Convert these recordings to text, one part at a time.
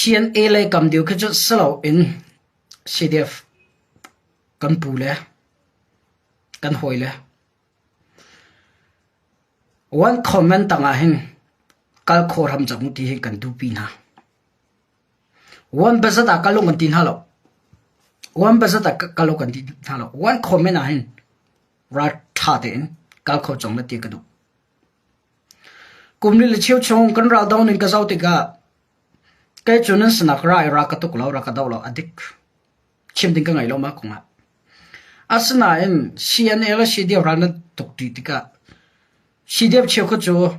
CNA lại cầm điều cái chút sâu in CDF cần bù lẽ cần hồi lẽ one comment tanga hin kal khor ham jang ti hi kan du pi na one bazata kalong kan tin halo one bazata kalong kan tin halo one comment a hin ra tha den kal kho chong na ti ka du kumni le chiu chong kan ra down in ka zau ti ka cái chỗ nên snak ra cái tục lâu ra cái đầu lâu adik chim tiếng cái ngày lâu mà cũng à asna em CNA là CDF ra nó tục tùy cả CDF chiều cái chỗ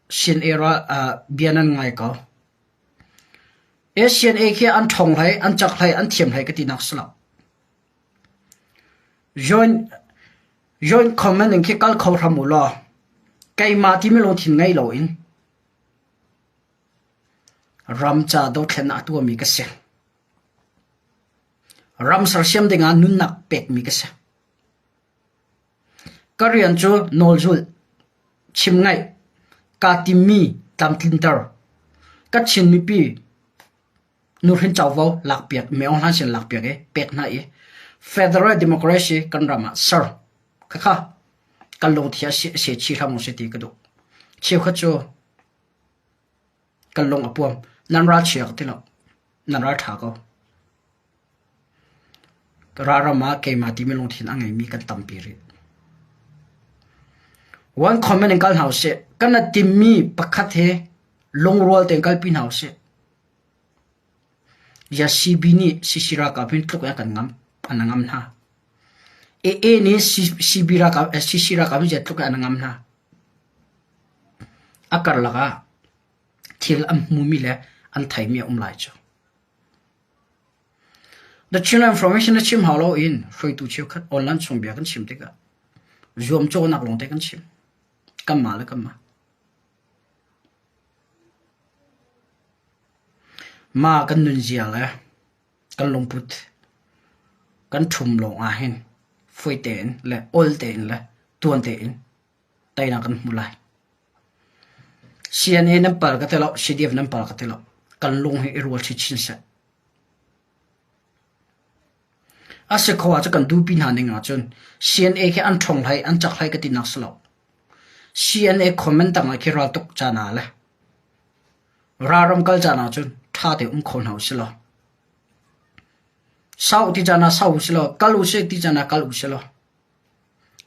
CNA ra biên ngày có CNA khi ăn thong hay ăn chắc hay ăn thiềm hay cái tin nào sao join comment khi cái câu tham mù lo cái mà thì mình luôn thiên ngay lâu in ram cha do thlen a tu mi ka se ram sar siam denga nun nak pek mi ka se karian chu nol jul chim ngai ka ti mi tam tinter ka chin mi pi nur hin chaw vo lak pek me on han sin lak pek e pek na e federal democracy kan rama sir ka kha kan long thia se chi ram se ti ka do chiu kha chu kan long apuam nan ra chiak ti lo nan ra tha ko ra ma ke ma ti me long thin angai mi kan tam pi ri one comment in kal house kan tim mi pakhat he long roll te kal pin house ya cb ni sisira ka pin tluk ya kan ngam anangam na e ni cb ra ka sisira ka bi je tluk anangam na akar laga thil am mumi le an thai mi lai cho the channel information chim halo in free to chiu khat online chung bia kan chim te ka zoom cho nak long te kan chim kam ma la kam ma kan nun zia la kan long put kan thum long a hen foi ten le ol ten le tuan ten tai na kan mulai CNA nam par ka telo CDF nam par ka telo kan lung he rol chi chin sa ase khawa cha kan du pin ha ninga chon CNA ke an thong lai an chak lai ka ti nak slo CNA comment tanga ki ra tok cha na le ra ram kal cha na chon tha te khon hau silo sau ti cha na sau silo kalu se ti cha na kalu silo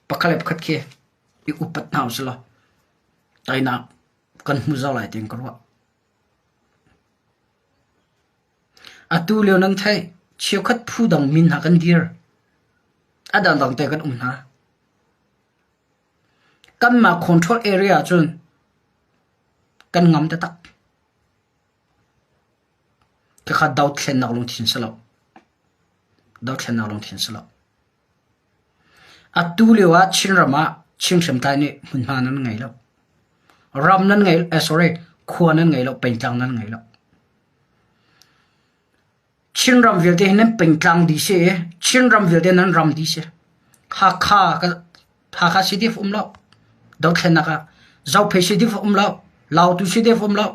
pakhalep khat ke i upat na silo tai na kan mu za lai ting karwa atu leo nan thai chiu khat phu dang min ha kan dir adan dang te kan na kan ma control area chun kan ngam ta tak ka kha daw thlen nak long thin salo daw thlen nak long thin salo atu leo a chin rama ching sem tai ni mun ma nan ngai lo ram nan ngai sorry khuan nan ngai lo pen tang nan ngai lo chin ram vil te nan pen tang di se chin ram vil te nan ram di se ha kha sidif lo daw thlen naka zau phe sidif lo law tu sidif lo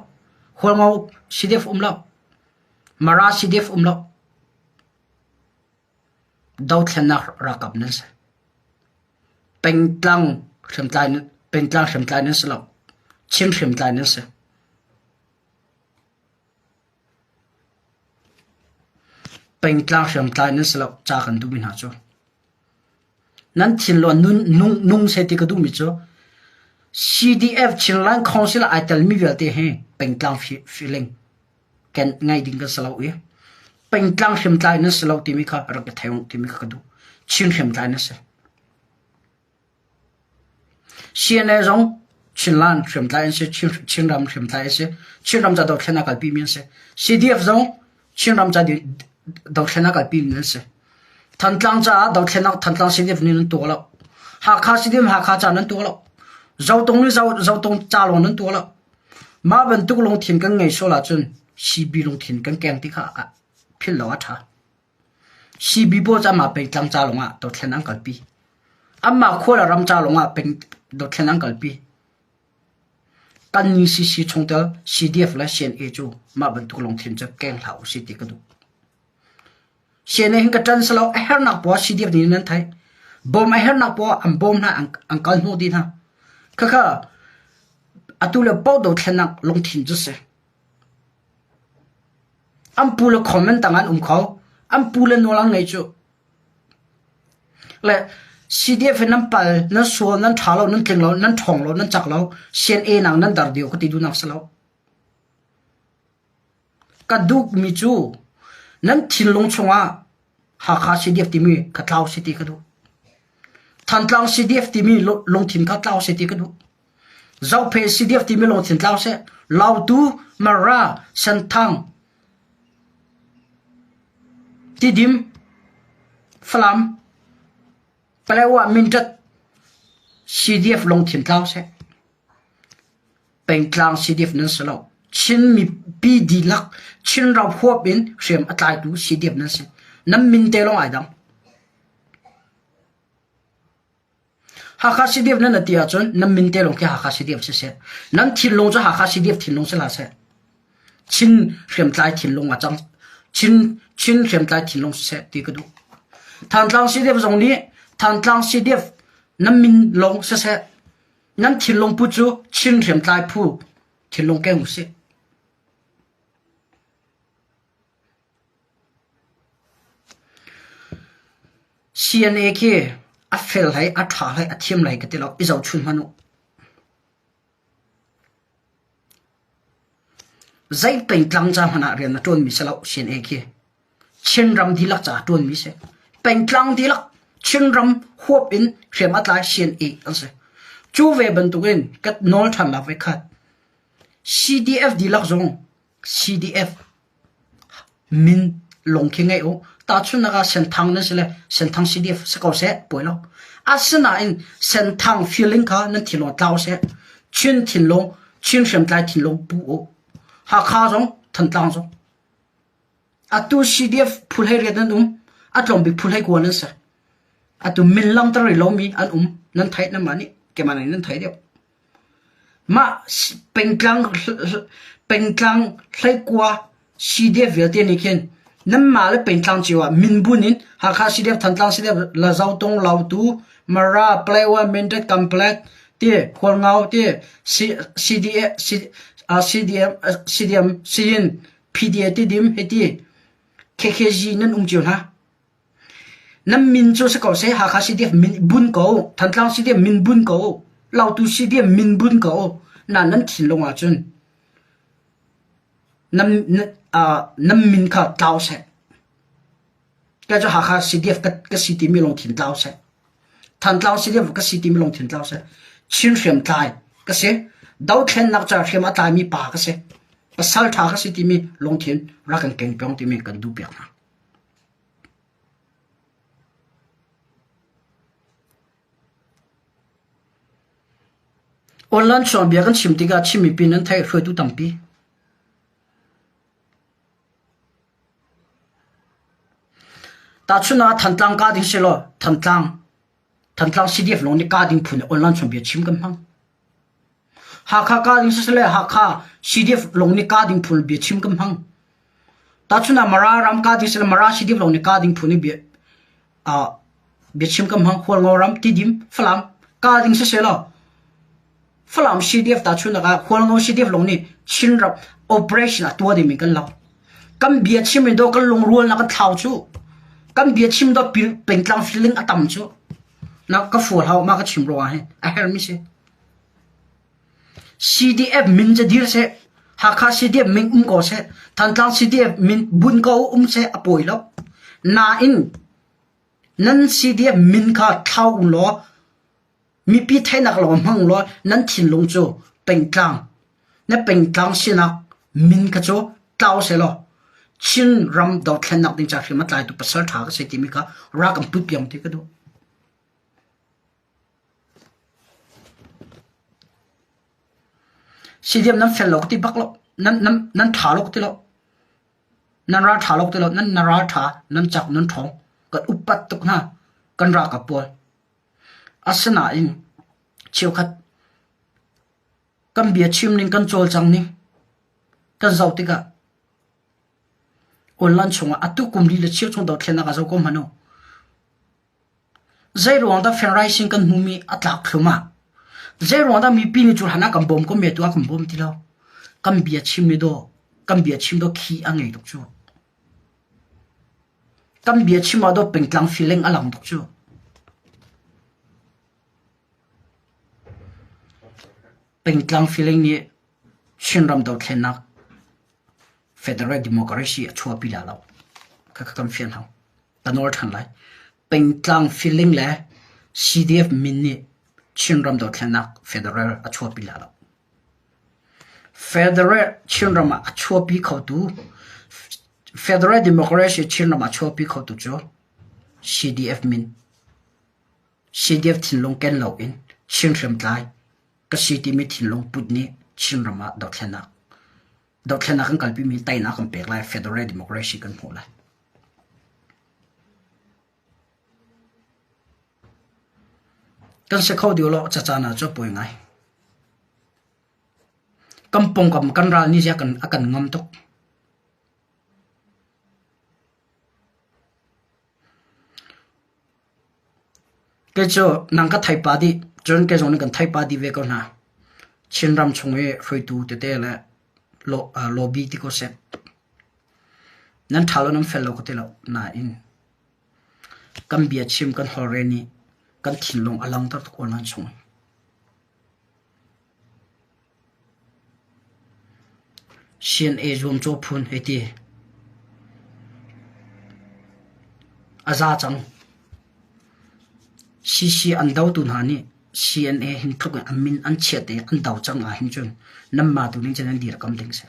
holngau sidif lo mara sidif lo daw thlen nak ra kap nan se pen tang sem tai nan se lo chim sem tai nan se pen tlang sem tai nan se lo cha kan du min ha cho nan thin lo nung se ti ka du mi cho CDF Chinlan Council ai tel mi vel te he pen tlang feeling ken ngai ding ka salo e pen tlang sem tai nan se lo ti mi kha ra ka thayong ti mi ka du chim sem tai nan se CNA zong Chinlan sem tai se chinram sem tai se chinram cha do thena kal pi min se CDF zong chinram cha di do thena kal pi min se than tlang cha do thena than tlang CDF ni nan to lo ha kha CDF ha kha cha nan to lo zau tong cha lo nan to lo ma ban tu long thin kan ngai so la chun CB long thin kan keng ti kha phil lo tha CB bo cha ma pe tlang cha lo nga do thena kal pi amma khola ram cha lo nga pen do thena kal pi kan ni si chung tel CDF la CNA chu ma ban tu long thin cha keng hlau si ti ka du CNA hin ka tan salo her nak po CDF ni nan thai bom her nak po am bom na ang kal no di na kha atule pau do thlenak long thin chu se am pula comment tangan khaw am pula no lang nei chu le CDF nan pal nan so nan thalo nan tling lo nan thong lo nan chak lo CNA nang nan dar dio ko ti du nak salo ka duk mi chu nan thin long chunga ha kha CDF ti mi ka tlaw si ti ka du than tlaw CDF ti mi long thin ka tlaw si ti ka du zau phe CDF ti mi long thin tlaw se law tu mara san thang ti dim flam palewa mintat CDF long thin tlaw se peng tlang CDF nan salo chin mi pi di lak chin raw hop in shem atlai tu CDF nan se nam min te long ai dam ha kha CDF nan atia chon nam min te long ke ha kha CDF se nan thin long cha ha kha CDF thin long se la se chin shem tlai thin long a chang chin shem tlai thin long se ti ka du than tlang CDF zong ni than tlang CDF nam min long se nan thin long pu chu chin shem tlai phu thin long ke mu se CNA ke a fel hai a tha hai a thiam lai ka te lo izau chun manu zai peng tlang cha hana rian na ton mi salo CNA ke chin ram di lak cha ton mi se peng tlang di lak chin ram hop in hrem atlai CNA an se chu ve ban tu gen kat nol than la ve khat CDF di lak zong CDF min long khi ngai o ta chun naga sen thang na sele sen thang CDF se ko se poilo asna in sen thang feeling ka na thilo tlaw se chin thin long chin shem tlai thin long pu o ha kha zong than tlang zong atu CDF phul hai re dan atlom bi phul hai ko na sa atu min lam tar lo mi an nan thai na mani ke mani nan thai deu ma pengklang hlai kwa CDF ve te ni khen nam ma le pengklang chiwa min bunin ha kha CDF than tlang CDF la zau tong lau tu mara playwa mented complex te khol ngau te CDM sin PDA te dim heti KKG nan chiu ha nam min chu se ko se ha kha CDF min bun ko than tlang CDF min bun ko lau tu CDF min bun ko na nan thin longa chun nam min kha tlaw se ka jo ha kha CDF ka city mi long thin tlaw se than tlaw CDF ka city mi long thin tlaw se chin shem tlai ka se dau thlen nak cha shem atlai mi pa ka se pasal tha ka city mi long thin ra kan keng pyong ti mi kan du pyak na online shop bia kan chim tiga chimi pin an thai khoi tu tampi ta chuna thantlang ka ding selo thantlang CDF long ni ka ding phun online shop bia chim kan hang ha kha ka ding sele ha kha CDF long ni ka ding phun bia chim kan hang ta chuna mara ram ka ding sele mara CDF long ni ka ding phun bia bia chim kan hang khol ngoram ti dim flam ka ding selo flam CDF ta chuna ka khol ngo CDF long ni chin rap operation atwa de mi kan law kam bia chim do kan long rual na ka thau chu kam bia chim do pengtlang feeling atam chu na ka full how ma ka chim ro he a her mi se CDF min je dir se ha kha CDF min ko se thantlang CDF min bun ko se apoi lo na in nan CDF min kha thau lo mi pi thai nak lo mang lo nan thin long chu pengtlang na pengtlang sina min ka chu tlaw se lo chin ram do thlen nak ding cha khima tlai tu pasal tha ka se ti mi ka ra kam pu piam ti ka do CDF nan fel lo ti bak lo nan tha lo ti lo nan ra tha lo ti lo nan ra tha nan chak nan thong ka upat tuk na kan ra ka pol asana in chiu khat kan bia chim ning kan chol chang ni kan zau tika online chunga atu kumli le chiu chung do thlena ka zo kom hano zai ruang da fan rising kan humi atlak thluma zai ruang da mi pi ni chu hana kam bom ko me tu kam bom ti lo kan bia chim ni do kan bia chim do khi angai dok chu kan bia chim do pengtlang feeling alang dok chu pengtlang feeling ni chinram do thlena Federal Democracy a chua pila lo ka kam fian hau tanor than lai pengtlang feeling le CDF minni chinram do thlanak federal a chua pila lo federal chinram a chua pi khotu Federal Democracy chinram a chua pi khotu cho CDF min CDF thinlong ken lo in chinram tlai ka city mi thinlong putni chinram a do thlanakดอกแค่นักการพิมีไตนักกันเปกไล่ Federal Democracy กันหัวเลยกันเสียเขาเดียวเราจะจานาจะป่วยไงกำปงกับกันรานี่จะกันอากันงำตกเกจ้านังก็ไทยปาดีจนเกจ้านี่กันไทยปาดีเวกันนะชินรำชงเอฟรตูเตะเลยlobby ti ko set nan thalo nam fellow ko telo na in kam bia chim kan horeni kan thinlong alang tar ko nan chung CNA zoom cho phun heti aza chang CC an dau tu na ni CNA hin thuk amin an chete an dau chang a hin chun namma tu ning chen dir kam ding se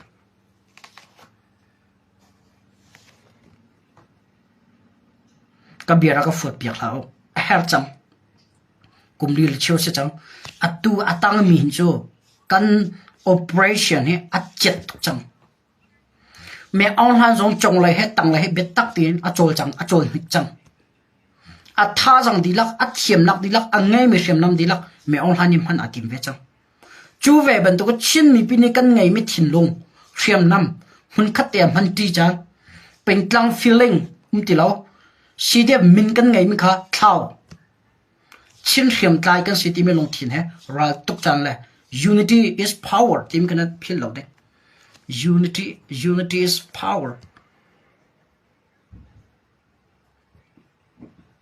ka biara ka fot piak lao her chang kumli le chiu se chang atu atang mi hin chu kan operation he achet chang me on han zong chong lai he tang lai he bet tak tin a chol chang a chol hik chang a tha jang dilak a thiam nak dilak a ngai me thiam nam dilak me on hanim han atim ve chang chu ve ban to ko chin mi pi ni kan ngai mi thin long thiam nam hun khat te man ti cha pengtlang feeling ti lo si de min kan ngai mi kha thau chin thiam tlai kan si ti me long thin he ra tuk chan le unity is power tim kan phil lo de unity is power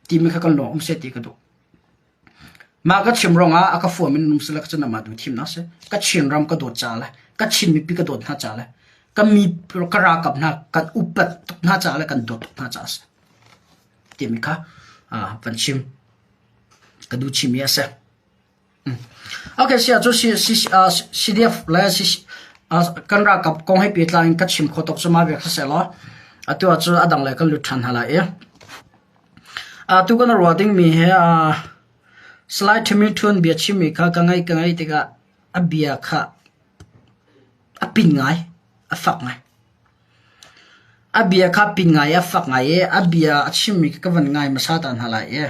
tim kha kan lo se ti ka do ma ka chim ronga aka fu min num selak chana ma du thim na se ka chin ram ka do cha la ka chin mi pi ka do na cha la ka mi ka ra kap na ka upat na cha la kan do na cha se tim kha van chim ka du chim ya se okay sia jo CDF la kan ra kap kong he pi tlain ka chim khotok chuma be kha se lo atu chu adang la kan lu than hala e tu kan roding mi he slide to me tun bia chimi kha kangai tika abia kha apingai afak ngai abia kha pingai afak ngai e abia chimi ka van ngai masa tan hala e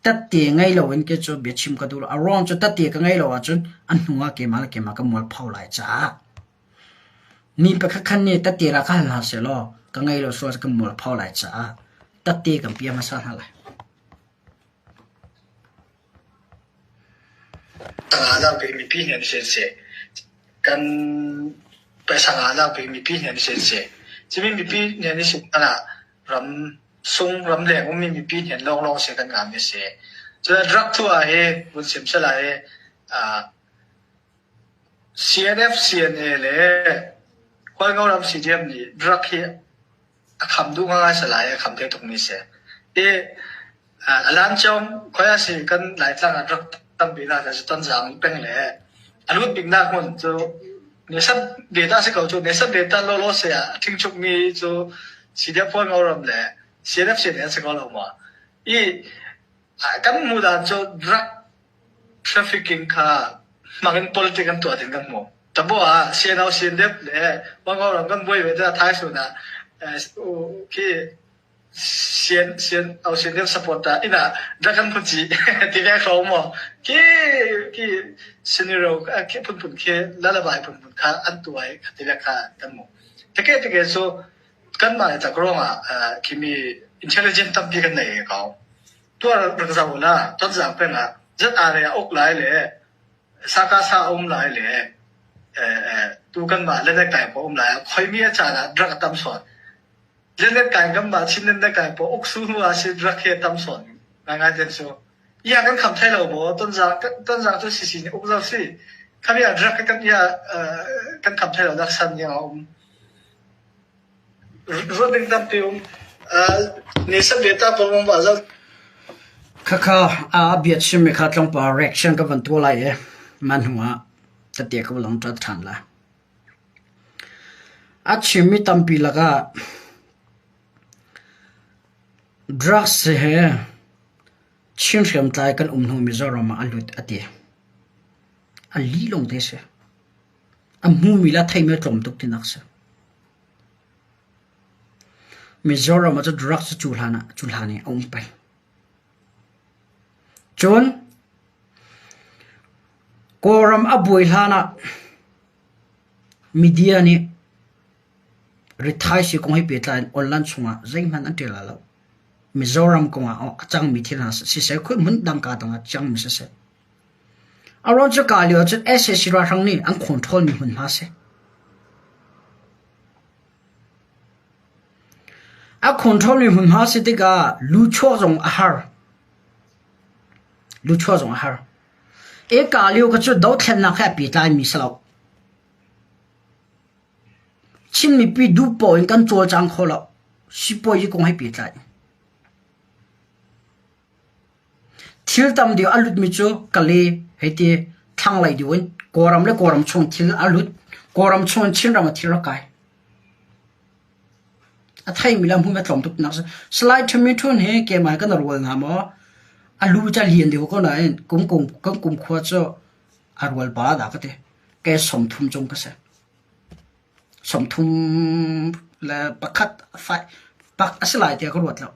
tatte ngai lo en ke cho bia chim ka dur around cho tatte ka ngai lo a chun an hunga ke ma ka mol phau lai cha ni pa kha khan ni tatte ra kha la se lo ka ngai lo so ka mol phau lai cha tatte kam pia masa hala tanga pe mi pi hian se se kan pe sanga pe mi pi hian se se chimi mi pi hian se ana ram sung ram le mi pi hian long se kan ngam me se cho drug thu a he bun sim sala he CNF CNA le khoi ngau ram CDM ni drug he a kham du nga sala he kham te tuk ni se e alan chom khoya si kan lai tlang a drug tâm bị là cái tân giang bên lẽ anh luôn bình đẳng hơn cho nếu sắp data sẽ cầu cho nếu sắp data lo sẽ听出你就是点point我諗咧，CNF sẽ có đâu mà ý cái mưu đàn cho drug trafficking cả mà cái politics cái tuổi tiền cái mù tập bộ CNF 咧我諗cái buổi về ta thái số na khi 先เอาเสียนเดียว support อ่ะอีน่ะรักกันพูดจีที่แรกเขาหมอกี่ซีนิโร่กี่พุ่นกี่ละละบายพุ่นค่ะอันตัวไอ้ที่แรกค่ะกันหมอแต่แกsoกันมาจากโรงอ่ะคิมี intelligent ตั้งปีกันไหนเขาตัวรักษาหัวนะต้นจากเป็นอ่ะจัดอะไรอกหลายเลยสักษาอมหลายเลยตัวกันมาเล่นได้ไก่พออมหลายคอยมีอาจารย์รักตั้มสอนเล่นได้ไก่กันมาชิ้นเล่นได้ไก่พออกสู้หัวสิรักเฮตั้มสอนง่ายๆเด่นโซอย่างกันคำไทยเราบอกต้นจากตัวสิอกเราสิคำอย่างรักกันกันคำไทยเราดักสันอย่างรู้ดึงตั้มเตียวนี่สักเดือนตาพอมว่าจะข้าเบียดชิมข้าต้องปาเร็กชันกับวันตัวไรมันหัวแต่เดียกับลงจัดทันละชิมมีตั้มปีละก็ดรักส์เฮชิมเชื่อมใจกันหนูมิจารมาอันลุดอดีอันลีลงเดชมูมิลาไทยไม่ตรงตุกที่นักส์มิจารมาจะดรักส์จุลานี่เอาไปจนกอรัมอบุยลานะมีเดียนี่ริทายสิคงให้เปิดไลน์ออนไลน์ช่วงใจมันอันเดียวแล้วมิจารัมคงจังมีที่นั่นสิเสกคุณมันดังการตั้งจังมิเสกอารมณ์จะกาลิวจะเอสเอสิราทังนี้อันคอนโทรลมีหุ่นมาเสอันคอนโทรลมีหุ่นมาเสติกาลู่ชัวจงอาหารลู่ชัวจงอาหารกาลิวก็จะดาวเทียนนักแค่ปีตายมีสลาวชินมีปีดูปอยกันตัวจังเขาละสิปอยคงให้ปีตายทิลตามเดียวอลุดมิจูกะเลให้ที่ทางไหลดิวันกอรัมชงทิลอลุดกอรัมชงชินรามาทิลกายไทยมิลามหุ่นมาตรมตุกนักสไลด์ทมิทุนเฮเกมากันรวยงามอ่ะอลูจะเลียนเดียวก็ได้กุมขวดจะอารวลบาดาก็ได้แกสมทุมจงก็เสสมทุมและปักขัดไฟปักสไลด์เดียวก็รวดแล้ว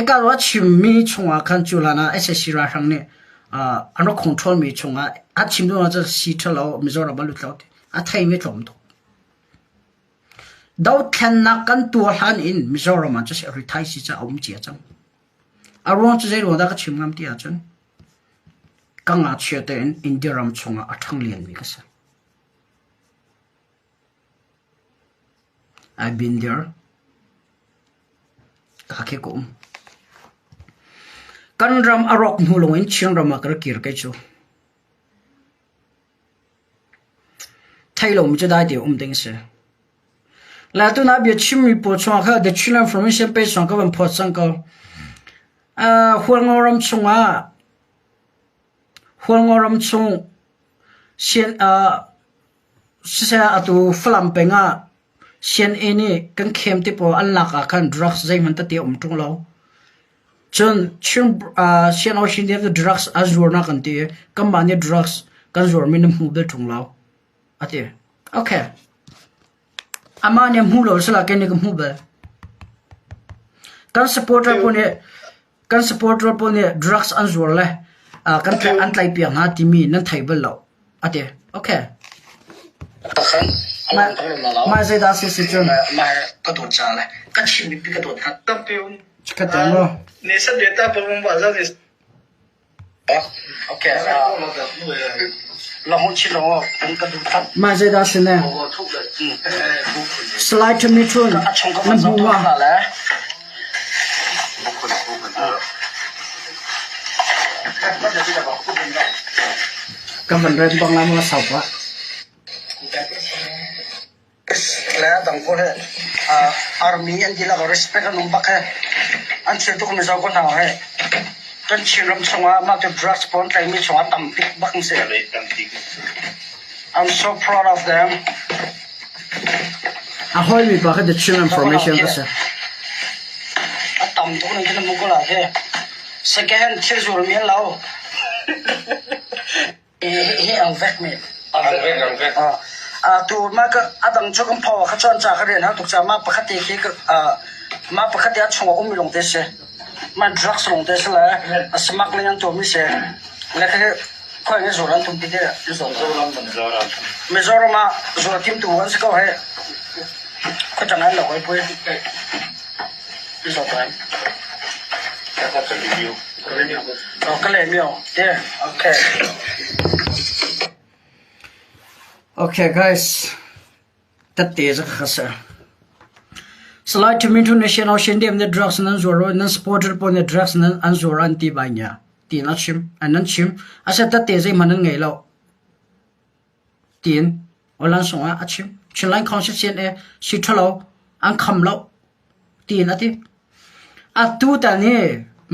การว่าชิมมีชงอ่ะคันจุลานะเอสซีราทังเนี่ยอันนั้นคอนโทรลมีชงอ่ะชิมดูว่าจะซีทเราไม่จอร์บาลุตแล้วไทยไม่ตรงตัวดาวแทนนักกันตัวหันอินไม่จอร์มันจะเสียริทายสิจะเอาไม่เจียจังอารมณ์จะได้รู้ได้ก็ชิมงามที่อาจารย์กังอาเชียเตนอินเดียรัมชงอ่ะทั้งเลียนมีก็เสีย I've been there ก็แค่กูกันรำอารมณ์หูลงอินเชียงรำมากระเกียร์กันจูไทยเราไม่จะได้เดี๋ยวดึงเสียแล้วตัวนับยชิมมีปวดช่วงเขาเด็กชิลล์ information ไปช่วงก็เป็นพอสังก็หัวงอรำชงหัวงอรำชงเสียนเสียตัวฝรั่งเป็นเสียนนี่กันเข้มที่พออันลักกัน drugs ใจมันตัดเดียวตรงเราจนชิมเสียนเอาชินเดียว drugs อันจวนนักกันที่กันบ้านเนี่ย drugs กันจวนมีน้ำหูเดือดตรงเราอ่ะที่โอเคอามาเนี่ยหูเราสลักกันนี่ก็หูเบลกัน supporter พวกนี้กัน supporter พวกนี้ drugs อันจวนเลยกันแค่อันไล่เปียงหาที่มีนั่นไทยเบลเราอ่ะที่โอเคมาเสียดายสิจนมากระโดดจ้าเลยกันชิมมีปีกระโดดทัดตั้งเปียวกระโดดเนาะนี่สักเดือนตาพอมว่าจะนี่โอเคเราหุ่นชิลล์เป็นกระดูกทับมาเสียดายสิเนี่ยสไลด์มีทุนนั่นบัวก็มันเริ่มต้องแล้วมาสับวะแล้วต่างคนarmy อันที่เรา respect กันนุ่มบักเฮอันเชื่อทุกคนจะเอาคนเอาเฮกันชิลล์ชงว่ามาจะ drugs ปนใจมีชงว่าต่ำปิกบักเสีย I'm so proud of them หอยมีปากให้ the chill information ก็เสียต่ำทุกคนจะมุ่งก็ละเฮสแกนเชื่อจูร์มีเราเอาแวกเมดตัวมากก็ดังช่วงพอเขาชวนจากเรียนฮะถูกจามาปกติคือ ma pakhat ya chunga um long te se ma drugs long te se la asmak le yang to mi se la ke khoi nge zoran tum ti de Mizoram ma zora tim tu wan se ko he ko changan lo ko pui so tan okay okay guys that is a khasa slide to mintu national shendem the drugs nan zoro nan supporter pon the drugs nan an zoro anti banya ti na chim anan chim asa ta te zai manan ngai lo tin olan songa achim chinlan conscious e si thalo an kham lo tin ati a tu ta ne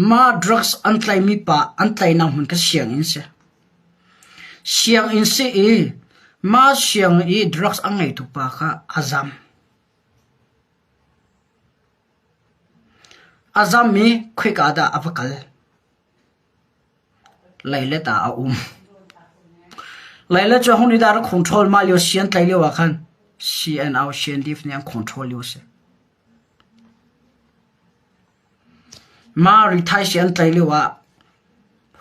ma drugs an tlai mi pa an tlai na hun ka siang in se e ma siang e drugs an ngai tu pa kha azam mi quick ada avakal laile ta laila cho honi dar control ma lio sian tlai le wa khan cn au sian dif ne control yo se ma ri thai sian tlai le wa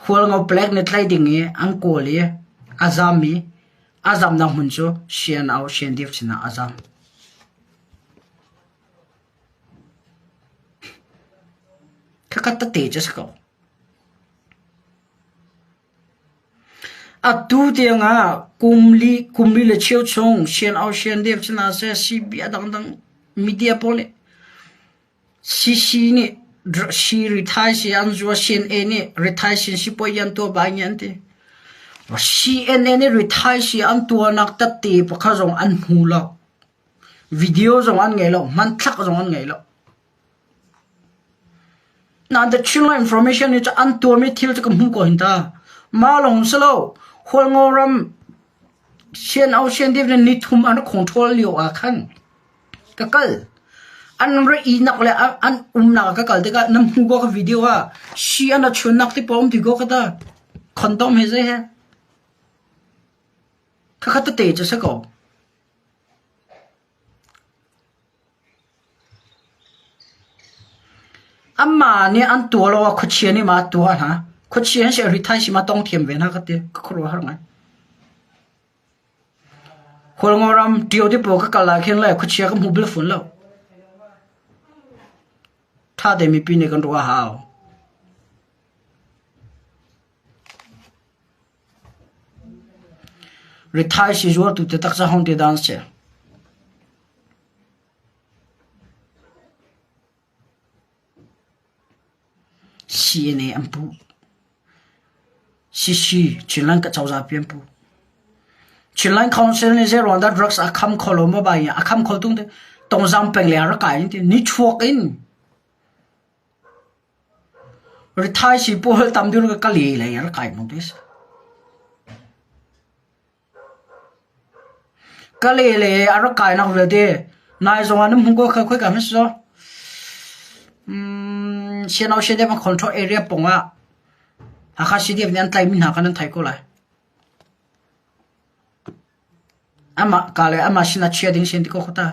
hol ngo black ne tlai ding e ang ko le azam na hun cho sian au sian dif china azam kakata te just ko atu te nga kumli le chiu chung sian au sian def china se cb dang media pole cc ni si rithai si an zo sian e ni rithai sin si po yan to ba yan te cnn ni rithai si an to nak ta te pa kha jong an hu lo video jong an ngai lo man thak jong an ngai lo na the chula information ni an to mi thil ta kam hu ko hinta ma long slo hol ngoram sian au sian def ni thum an control liu a khan ka kal an re I nak le an na ka kal de ka nam hu go ka video a si an chun nak ti pom ti go ka da condom he he ka kha ta te cha sa ko amma ni an to lo khu chi ni ma to ha khu chi han se ri thai si ma tong thiam ve na ka te ka khro har ngai hol ngoram tio de po ka kala khen la khu chi ka mu bil phun lo tha de mi pi ne kan ro ha ri thai si zo tu te tak sa hon te dan se CNA ampu CC chilan ka chawza pianpu chilan council ni zero under drugs akham kholoma ba ya akham kholtung de tongzam pengle ar ka in ni chuak in rithai si pol tamdur ka kali le ar kai no des kali le ar kai na ve de nai zonga num hungo kha khoi ka mes so sian au sian de ma control area ponga akha si de nan tlai min ha kan thai ko lai ama kale ama sina chia ding sen ko khota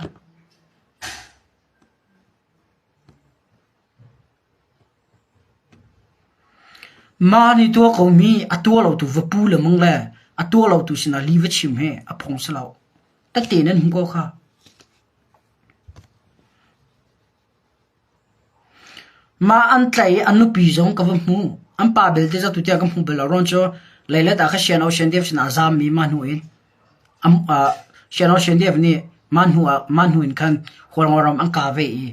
ma ni to ko mi atua lo tu vapu le mong le atua lo tu sina li ve chim he a phong sa lo ta te nan ko kha ma an tlai anu pi jong ka mu an pa bel te za tu tia ka mu bel ron cho leila ta kha sian au sian dev sina azam mi man hu in am sian au sian dev ni man hu in kan hol ngoram an ka ve I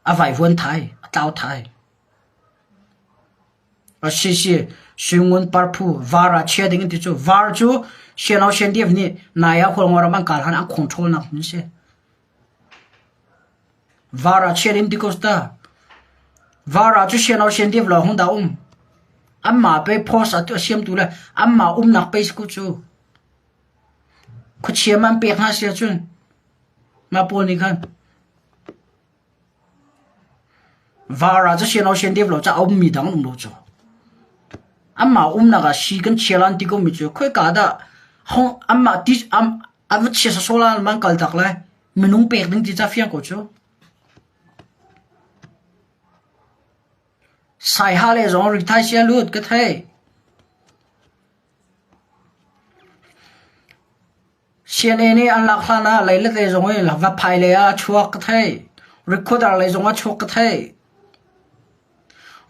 a vai von thai a tao thai a si shungun parpu vara che ding ti chu var chu sian au sian dev ni na ya hol ngoram an ka han an control na hun se vara cherim di costa vara chu sian au sian dev lo hong da amma pe post at siam tu la amma nak pe sku chu khu chiam an pe ha sia chun ma po ni khan vara chu sian au sian dev lo cha mi dang lo chu amma na ga si kan chelan ti ko mi chu khoi ka da hong amma ti am avut che so la man kal tak lai minung pe ding ti cha fiang ko chu sai ha le zong ri thai sia lut ka thai CNN ni an lak thana lai le te zong la va phai le a chuak ka thai recorder lai zong a chok ka thai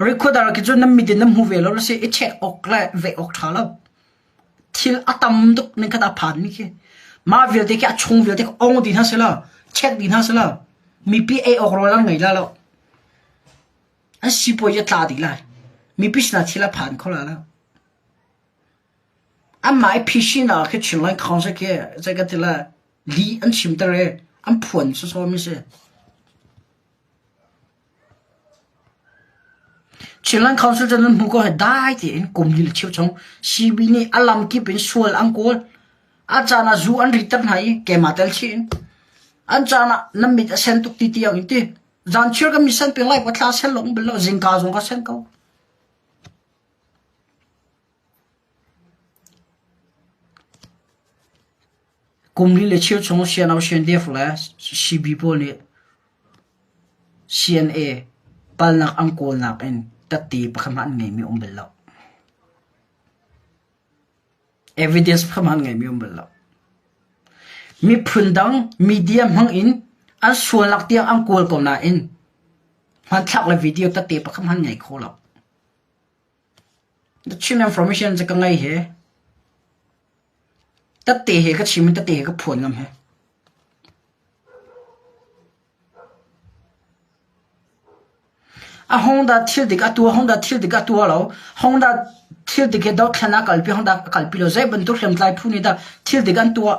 recorder ki chu nam mi din nam hu ve lo se e check ok la ve ok thala thil atam duk ni ka da phan ni ke ma vil te ka chung vil te ong din ha sela check din ha sela mi pi e ok ro lang ngai la lo a si po ye tla di lai mi pi sna thila phan kho la la a mai pi shi na ke chin lai khang se ke za ka tila li an chim ta re an phun so mi se Chilang Council chân mu ko dai ti in kum li chiu chong CB ni alam ki bin sual angkol a chana zu an return hai ke matel chin an chana namit sen tuk ti ti yang ti zan chir ka mission ping lai patla sel long belo jingka zong ka sen ko kum li le chiu chong sian au sian de fla CB po ni CNA pal nak angkol nak en tati pakaman ngay mi umbelaw evidence pakaman ngay mi umbelaw mi phundang medium hang in an sualak tiang ang kol ko na in han thak la video tati pakaman ngay kholaw the chin information sa ngay he tati he ka chimin tati he ka phun ngam he a Honda thil dik atua Honda thil dik atua lo Honda thil dik do thana kalpi Honda kalpi lo zai ban tu hlem tlai phuni da thil dik an tua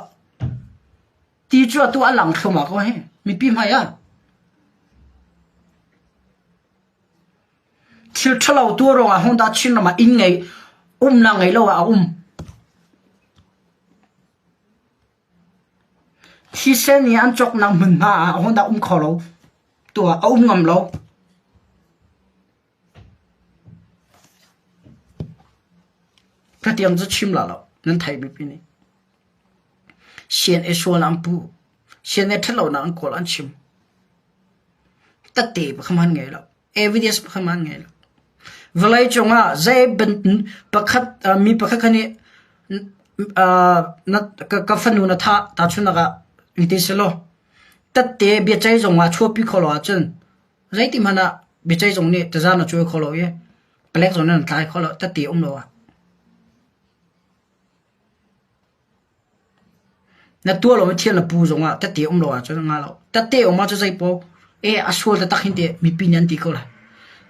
ti chu atua lang thoma ko he mi pi ma ya thil thalo tu ro a Honda chin ma in ngai na ngai lo a thi sen ni an chok nang mun ma Honda kho lo tua ngam lo cái tiếng rất chim là nên thấy bị pin xiên ấy xua làm pu xiên ấy thắt lầu nàng cổ ăn chim tất tệ không ăn nghe đâu evidence không ăn nghe đâu vậy lấy chồng à dễ bên bậc khát mi bậc khát cái này cái phần nu nó ta chun là cái gì xí lo tất tệ bị cháy chồng à chua bị khó lo chân dễ tìm hana bị cháy chồng này tự ra nó chua khó lo ye black chồng nó thay khó lo tất tệ lo à na tua lo thian la pu zonga ta te lo cho nga lo ta te ma cho sai po e asol ta takhin te mi pi nyan ti ko la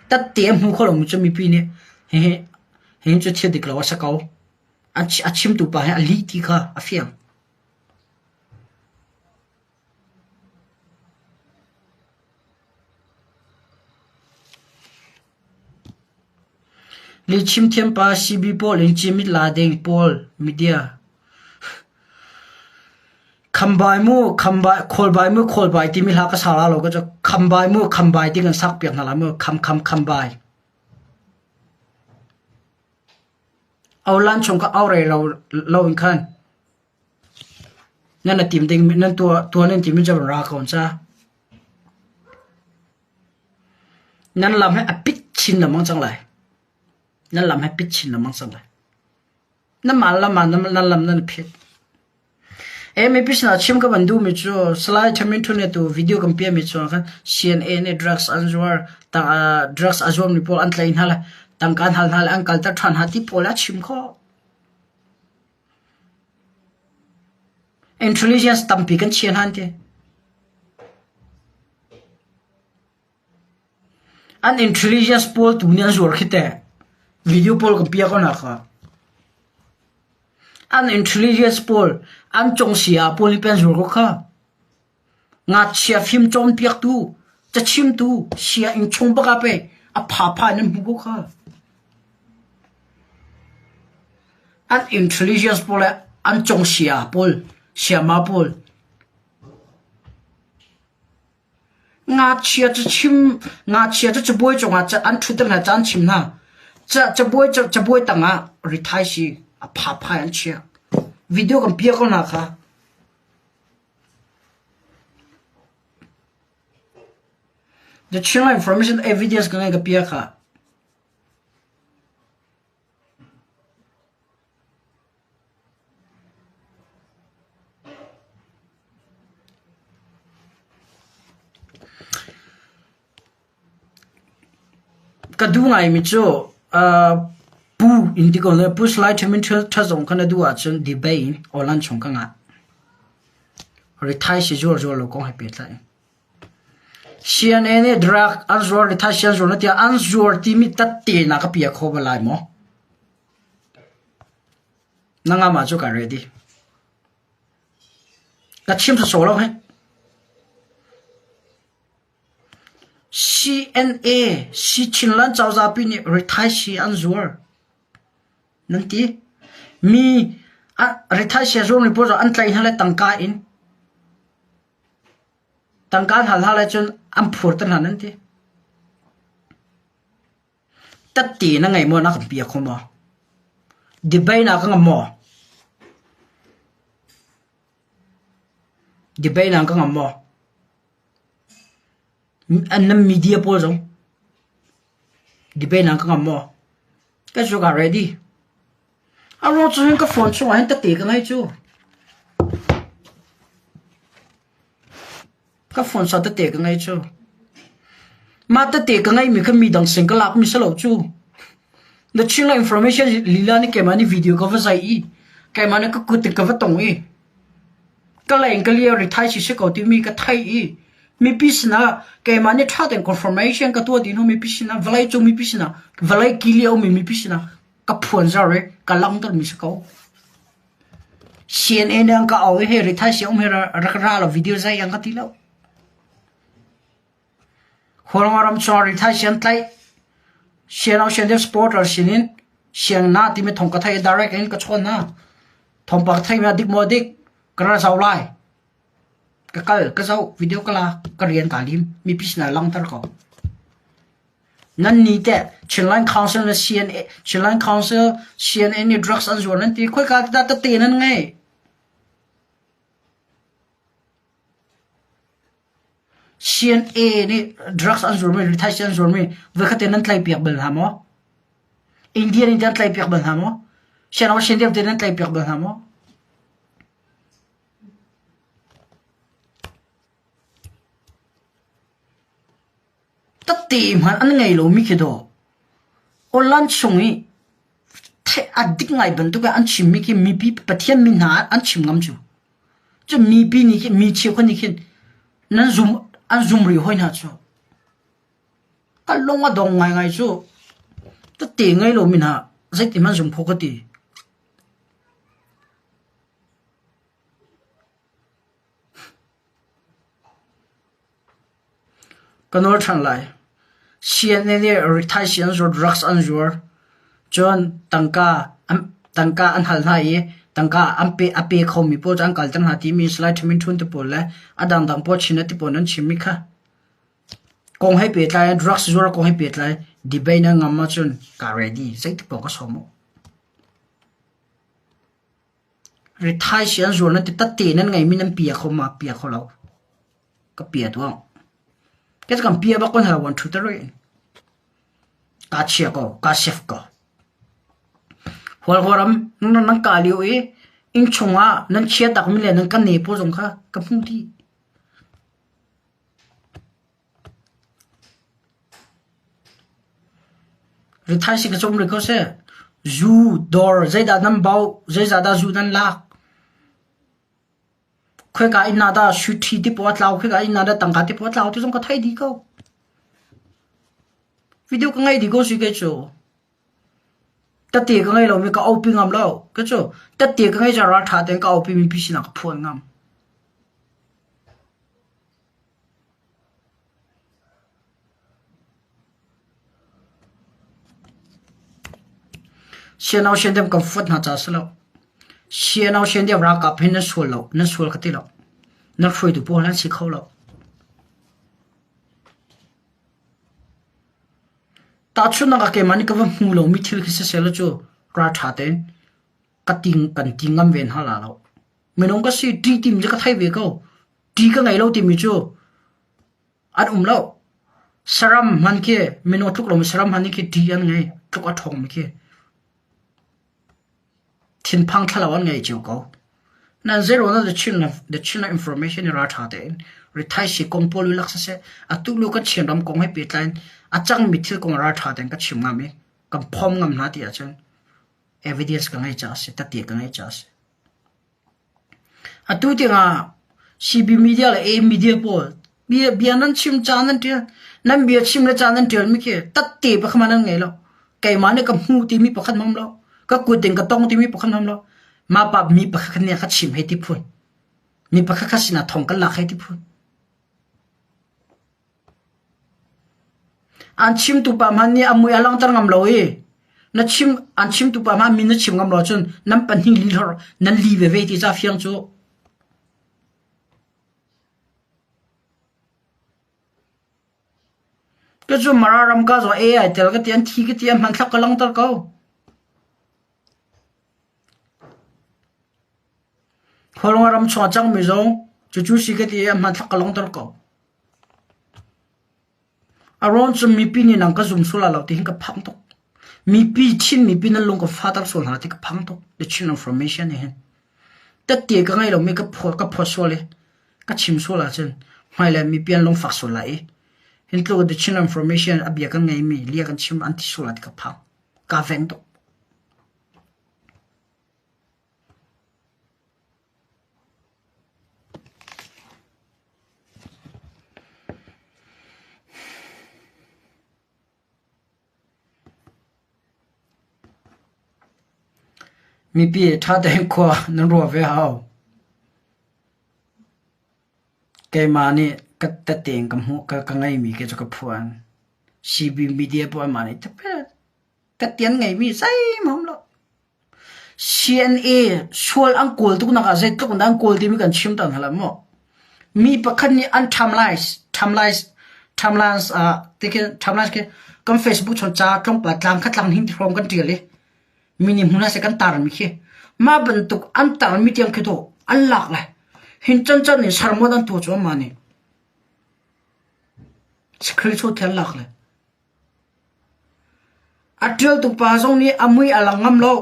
ta te mu kho lo mu cho mi pi ne he cho thia dik lo sa kau a chim tu pa ha li ti kha a fiang li chim thiam pa CB pol in chimit la deng pol media khambay mu khambay kholbai ti mi la ka sala lo ka cho khambay ti kan sak piak na la mu khambay aulan chong ka aure lo in khan nan na tim ding nan tua nan tim jab ra khon cha nan lam hai apit chin na mang chang lai nan lam hai pit chin na mang chang lai nan mal nan lam nan phit em episode chim ka bandu mi chu slide chamin thune tu video compare mi chu khan CNA ne drugs anjwar ta drugs azom ni pol antlain hala tangkan hal angkal ta than hati pola chim kho intelligence tampi kan chian han te an intelligence pol tu ne zor khite video pol ko pia ko na kha an intelligence pol an chong sia pol pen zor ko kha ngat sia phim chom piak tu cha chim tu sia in chong ba pe a pha nan bu ko kha an intelligence pol an chong sia pol sia ma pol ngat sia cha boy chong a cha an thu tam na chan chim na cha boy tanga rithai si a pha an chia video kan pia ko na kha the channel information evidence kan ga pia kha cái du ngày mình cho pu indigo le pu slide cho mình cho giống cái du à chân debate ở lan chung cái ngã rồi thay sĩ rồi lo con hay biết lại CNN drug anzor le thay CNN rồi nó thì anzor thì mi tắt tiền na cái bia khó lại mà nanga mà cho cái ready cái chim sa số đâu hết CNA si chinlan chao za pi ni rethai si anzur nanti mi rethai si azur ni pozo an tlai hale tangka in tangka hal hale chun am phur tan han nanti tatti na ngai mo na kan pia khomo debay na ka ngamo debay na ka ngamo anh media po giống debate nào có ngầm mò cái chỗ cả ready anh nói cho cái phone cho anh tất tiền cái này chú cái phone sao tất tiền cái này chú mà tất tiền cái này mình khôngมีดัง sinh cái lạc mình sẽ lâu chú the ching la information lila ni cái mà ni video cover sai cái mà nó có quyết định cover tổng ý cái này cái liều thì thay chỉ sẽ có tiêu mi cái thay ý mi pisna ke mane thaten confirmation ka to din ho mi pisna valai chu mi pisna valai kilio mi pisna ka phon za re ka lang tar misko CNN ang ka aw he ri thai siom he ra la video za yang ka tilo hormaram sorry thai sian tlai sian de sport ar sinin siang na ti me thong ka thai direct in ka chon na thong pa thai ma dik modik kra saw lai cái dấu video cái là cái riêng cả lim mi biết là long thar có nên ní thế Chile Council là CNN Chile Council CNN ni drugs and so nên thì khơi cả ta tiền nên ngay CNN ni drugs and so mình thay and so mình với cái tiền nên lại việc bền hả mo India ni tiền lại việc bền hả mo xem nó xem tiền nên lại việc bền hả mo tất tìm hắn anh ngày lâu mi kia đó, Olan sungi, thế adik ngày bên tôi cái anh chim mi kia mi bi bắt hiện mi na anh chim ngắm chú mi bi ni kia mi chiêu con ni kia, nan zoom anh zoom ri hoi na chú, cái lông ở đông ngày ngày chú, tất tìm ngày lâu mi na, dạy tìm anh zoom phô cái gì, cái nói thằng lại CNN retire rồi drugs and rồi John tangka an hal hai tangka ampe khom mi po jang kal tan hati mi slide min thun te pol la adang dang po china te pon an chimi kha kong hai pe lai drugs rồi kong hai pe lai debate na ngam ma chun ka ready sai te po ka somo retire rồi na te ta te nan ngai min an pia khoma pia kholo ka pia to cái cầm bia bác con hàng one two three cá chia co cá chef co hoa horam nó cá liu ấy in chung à nó chia đặc mình lên nó căn nếp po giống khác cầm không đi rồi thay sĩ cái trong rồi có sẽ zu door dây đá nằm bao dây đá zu nằm lạc khơi cái in nada shoot thi tiếp bớt lao khơi cái in nada tăng cái tiếp bớt lao thì chúng có thấy đi câu video cái ngày đi câu suy cái chỗ tất tiệt cái ngày lâu mình có open ngầm lâu cái chỗ tất tiệt cái ngày giờ ra thà đến có open mình biết nào có phun ngầm xem nào xem dem cầm phật na cha selo xem nào xem dem ra cặp hình nó xuôi cái tilo nó phơi được bao nhiêu xí khâu lâu ta chun na cái mani cái vòng mù lâu mi thiêu cái xe lo cho ra thà đến cái tiếng cần tiếng ngâm ven hà là lâu mình không có gì đi tìm cho cái thay về câu đi cái ngày lâu tìm mình cho ăn lâu saram han kia mình nói thuốc lâu saram han kia đi ăn ngay thuốc ở thòng kia thiên phang thalawan ngay chiều câu nan zero na the china information ra thà đến ri thai si kong polu lak sa se atu lu ka chin ram kong he pi tlain achang mi thil kong ra tha den ka chim ngam me kam phom ngam na ti a chen evidence ka ngai cha se ta ti ka ngai cha se atu ti nga CB media la A media pol bia nan chim chanan ti nan bia chim la chanan ti mi ke tat ti pa khman ngai lo kai ma ne ka mu ti mi pakhat mam lo ka ku ting ka tong ti mi pakhat mam lo ma pa mi pakhat ne kha chim he ti phun mi pakhat kha sina thong ka la khai ti phun an chim tu pa man ni amui alang tar ngam lo e na chim an chim tu pa ma min na chim ngam lo chun nam pan hi li lor nan li ve ve ti cha fiang chu cái chỗ mà ra làm cái chỗ AI thì cái tiền thi cái tiền mình thắc cái lăng tao câu hồi lúc làm cho chẳng mấy giống chú sĩ cái tiền mình thắc cái lăng tao câu around some mi pin nang ka zoom sula lo ti ka phang to mi pi chin mi pin long ka fatal sol ha ti ka phang to the chin information he ta ti ka ngai lo mi ka pho sole ka chim sola chen mai la mi pian long fak sola e into the chin information abia ka ngai mi lia kan chim anti sola ti ka phang ka veng to mi pi tha den kwa nan ro ve hao ke ma ni ka ta teng kam hu ka ngai mi ke ka phuan CB media po ma ni ta pe ta tian ngai mi sai mom lo CNA sual ang kol tu na ka zai tu na ang kol ti mi kan chim tan hala mo mi pakhan ni an timelines tiken timelines ke kam Facebook chon cha tong pa tlang khat lang hin from kan ti le minim huna se kan tar mi khe ma bentuk antar mi tiang kheto Allah la hin chan chan ni sarmo dan tu cho ma ni screen shot thel lak le atrial tu pa jong ni amui alangam lo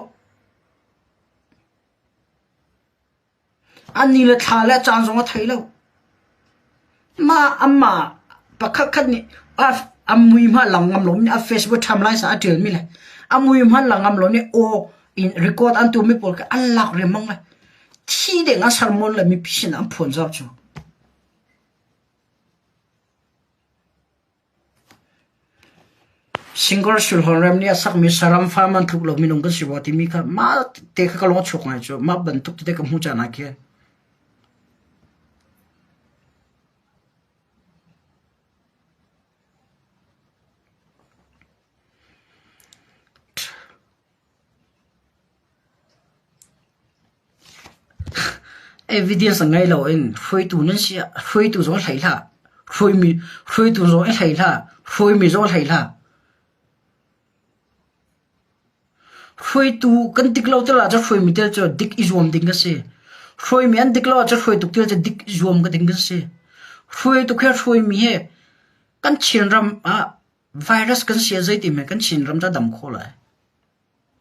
ani le thala chan jong thai lo ma amma pakhat khat ni amui ma langam lo ni a Facebook timeline sa atrial mi le amui man langam lo ni o in record an tu mi pol ka Allah re mang la thi de nga sarmon la mi pisin am phon jap chu single shul horam ni asak mi saram fa man thuk lo mi nong ka siwati mi kha ma te kha lo chok ngai chu ma ban tuk te ka mu cha na ke evidence ngai lo in hroi tu nan sia hroi tu zo hlai la hroi tu zo e hlai la hroi mi zo hlai la hroi tu kan tik lo ta la cha hroi mi tel cho dik izom ding ka se hroi mi an dik lo cha hroi tu tel cha dik izom ka ding ka se hroi tu kha hroi mi he kan chin ram virus kan sia zai ti me kan chin ram ta dam kho la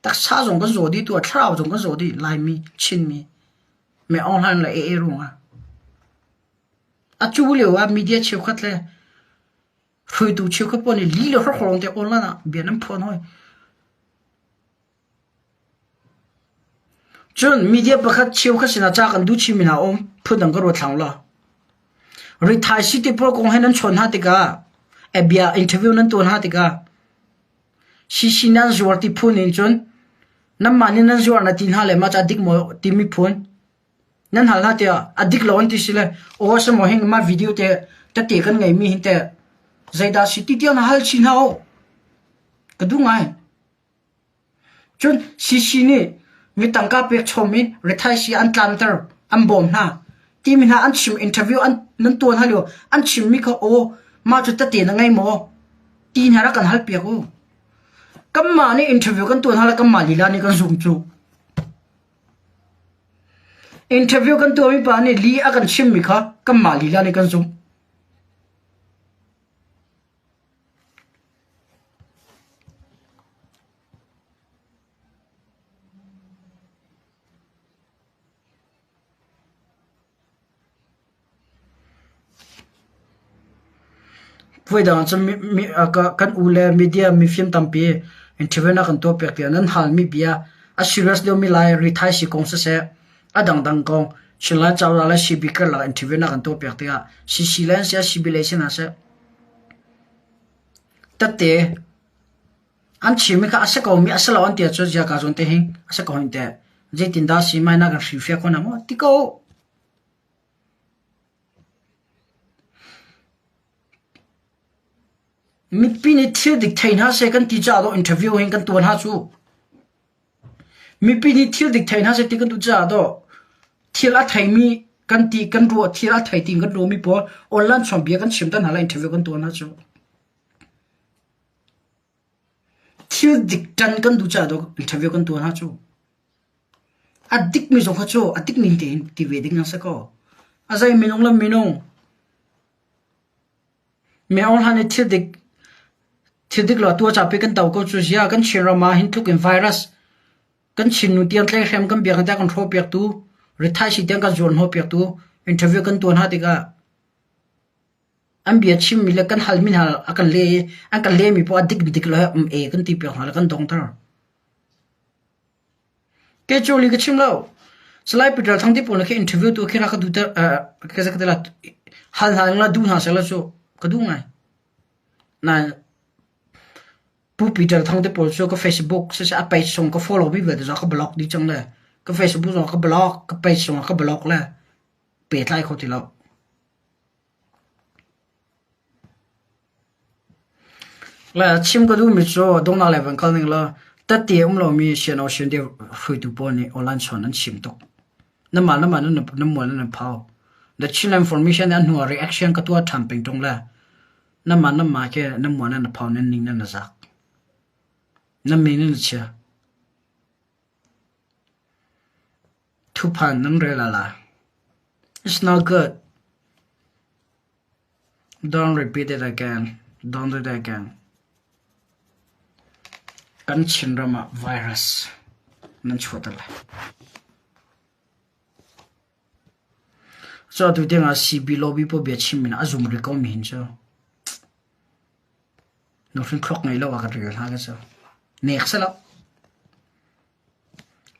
tak sa jong kan zo di tu a thrao jong kan zo di lai mi chin mi me online la e runga a chu le wa media cheu khat le hroi tu cheu khat poni li lo horong te online na bianam phone hoi chun media pakhat cheu kha sina cha kan du chi mina om phudang ka ro thlang la ri thai city pro kong hanan chon ha tika ebia interview nan ton ha tika nan zuar ti phun in chun nam mani nan zuar na tin ha le ma cha dik mo ti mi phun nan hal na tia adik lon ti sile o sa mo hing ma video te ta te kan ngai mi hin te zaida city ti na hal chin hao ka du ngai chun ni mi tangka pe chomin rethai si an tlanter am bom na ti mi na an chim interview an nan ton ha lo an chim mi kha o ma chu ta te na ngai mo ti na ra kan hal pe ko kam ma ni interview kan ton hala kam ma lila ni kan zoom chu interview kan to mi pa ni li akan chim mi kha kam ma lila ni kan zoom voi da cham mi kan ule media mi film tampi interview na kan to pek te nan hal mi bia a serious do mi lai ri thai si kong se adang dang kong chila chawla la si bikar la interview na kan to pek te si silence ya civilization ase tate an chimi ka ase ko mi ase lawan te chu ja ka zon te hin ase ko hin te je tin da si mai na ka rifia ko na mo tiko mi pini thil dik thein ha se kan ti cha do interview hin kan tuan ha chu mi pini thil dik thein ha se ti kan tu cha do thil a thai mi kan ti kan ro thil a thai ti kan ro mi po online chom bia kan chim tan hala interview kan tuan ha chu thil dik tan kan du cha do interview kan tuan ha chu adik mi zo kha chu adik nin te ti ve ding na sa ko azai minong lam minong me on han thil dik lo tu cha pe kan taw ko chu sia kan chira ma hin thuk in virus kan chin nu tiang tlai khem kan bia kan ta kan tho pek tu ri thai si tiang kan zon ho pek tu interview kan tuan ha tika ambia chim mi le kan hal min hal akan le mi po adik dik lo e kan ti pek hal kan dong tar ke choli ke chim lo slide peter thang ti pon ke interview tu khira ka du ta ka za ka la hal hal la du ha sa la so ka du ngai na pu peter thang te pol so ko facebook se a page song ko follow mi ve da ko block di chang le ko facebook so ko block ko page song ko block la pe lai ko ti lo la chim ko du mi so dong na le van kal ning la ta ti lo mi shen o shen de hui du po ni online chon an chim tok na ma na mo na phao the chin information and no reaction ka tu thumping tong la na ma ke na mo na phao nen ning na zak na me na cha thu pan nang re la it's not good don't repeat it again don't do it again kan chin rama virus nan chotala so tu tenga cb lobby po be chimin azum re ko min so no fin clock ngai lo ka re ha ga so next sala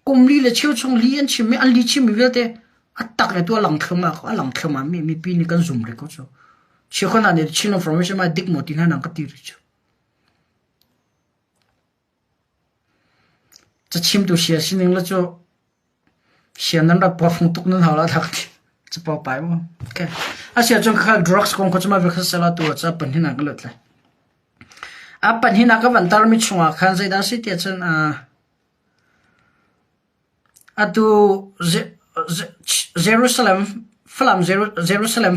kumli le chiu chung lian chimi an li chimi vete atak le to lang thama mi pi ni kan zoom re ko so chi khona ne chin information ma dik moti na nang ka ti ri cho这chim tu xie xin ning la cho xie nan da po phung tuk nan hala thak ti che pa pai mo okay a xie chong kha drugs kong ko chma ve kha sala tu cha pan hina ka lot la a pan hina ka van tar mi chunga khan zai da si te chen a tu Jerusalem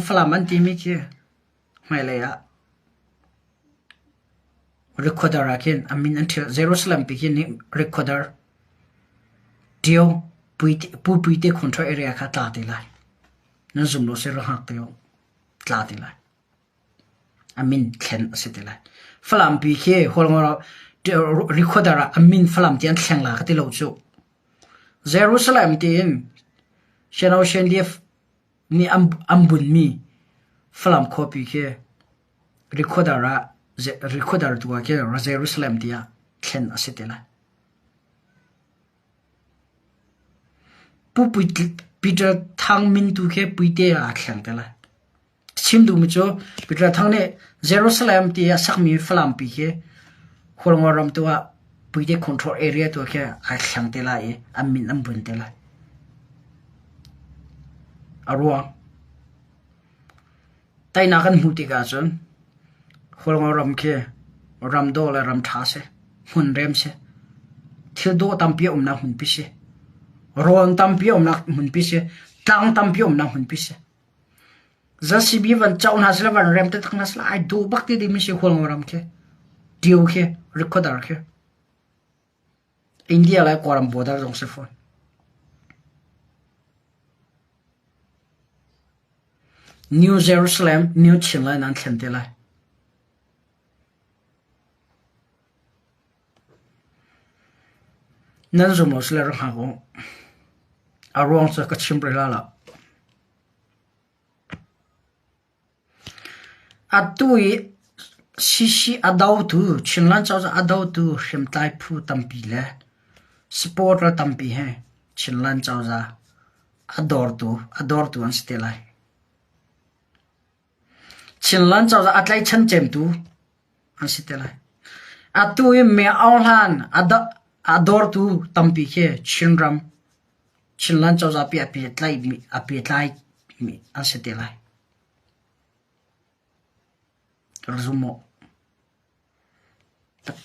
flam an ti mi ki mai le ya recorder again I mean until Jerusalem begin recorder dio puite control area ka ta ti lai na zum lo se ro hak te yo tla ti lai I mean khen se ti lai flam pi ke hol ngora recorder I mean flam tian thleng la ka ti lo chu Jerusalem tin sheno shen lief ni ambun mi flam copy ke recorder tu ke Jerusalem dia khen asetela pu Peter thang min tu ke puite a khang tela chim du mi cho Peter thang ne Jerusalem dia sakmi flam pi ke khorngoram tu a puite control area tu ke a khang tela e amin ambun tela arwa tai na kan muti ga chon khorngoram ke ram do la ram tha se hun rem se thil do tam pi na hun pi se ron tam pi na hun pi se tang tam pi na hun pi se za si bi van chaun ha sla van rem te thang sla ai do bak ti di mi se khorngoram ke dio ke recorder ke India la koram border jong se phone New Jerusalem New Chile nan thente la nan zo mo sla ra go arong sa ka chimbre la atui Sisi adau tu chinlan chawza adau tu hrimtai phu tampi le support ra tampi he chinlan chawza ador tu an stelai chinlan chawza atlai chan chem tu an stelai atu me aulhan ador tu tampi he chinlan chawza pi tlai mi an stelai resumo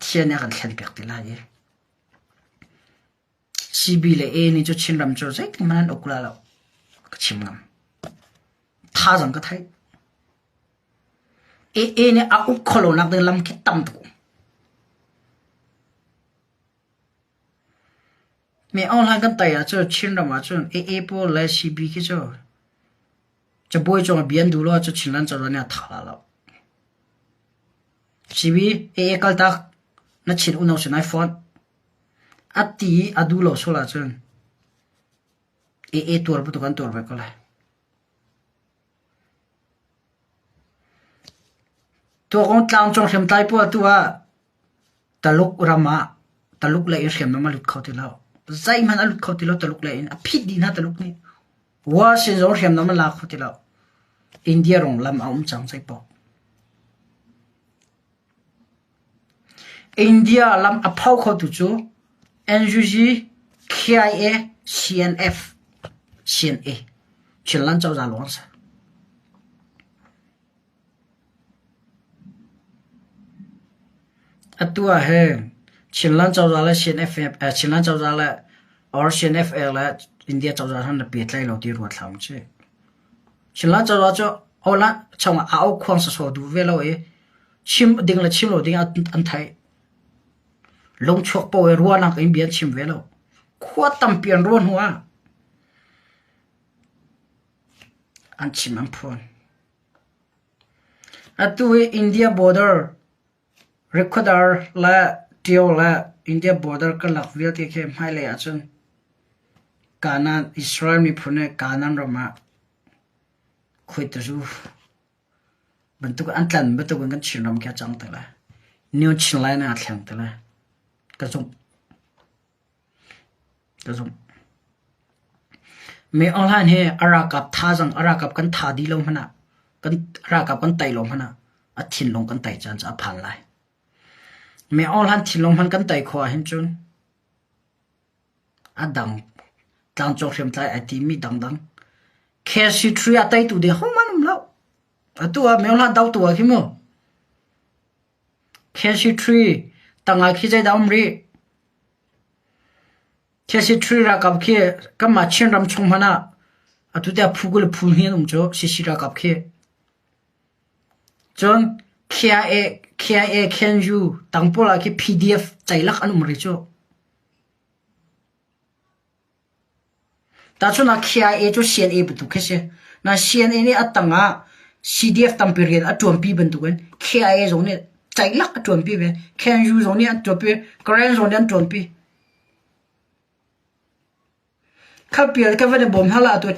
thiên nhà gần khen bẹt thì là gì CB là e này cho chín làm cho rất mà nó cũng là cái chim ngầm tha rằng cái thấy e này áo kholo nạc để làm cái tâm tu mẹ online cái tay à cho chín làm mà cho e po là CB cái cho bôi cho biến đủ lo cho chín làm cho nó thả là CB cái ta nó chín u nào xin iPhone ati adu lo so la chun tour bu kan tour ba ko la to kon tlang chong sem tai po tu a taluk rama taluk la ir sem ma lut khoti lao zai man alut khoti lao taluk la in a phit din ha taluk ni wa sin zo sem ma la khoti lao India rong lam aum chang sai po India lam a phau kho tu chu NUG KIA CNF CNA chinlan chau za long sa atua he chinlan chau za la CNF chinlan chau za la or CNF la India chau za han pe tlai lo ti ro thlam che chinlan chau za cho ola chang a au khwang sa so du velo e chim ding la chim lo ding an thai long chok po ruan nak in bian chim velo khwa tam pian ruan huwa an chim am phon atu India border recorder la tio la India border ka lakvia te khe mai le achun kana Israel mi phune kanan rama khoitaru bantuk an tlan batuk kan chinram kya chang tala new chinlai na thlang tala cái giống mẹ online he arakap tha rằng arakap kan tha di lo hana kan arakap kan tai lo hana a thin long kan tai chan cha phan lai mẹ online thin long han kan tai kho hin chun adam tang chok sem tai ati mi dang KC3 atai tu de hom manum lo atu a mẹ online dau tu a khimo KC3 tanga khi jai dam ri kesi trira kap khe kama chinram chung hana atu ta phugul phul hian cho sisira kap khe chon KIA can you tangpola ki PDF chailak anum ri cho ta chuna KIA cho CNA bu tu khese na CNA ni atanga CDF tamperian atom pi ban tu kan KIA zo ne chailak atom pi be can you zo ne atom pi current zo ne atom pi khapia ka vane bom hala to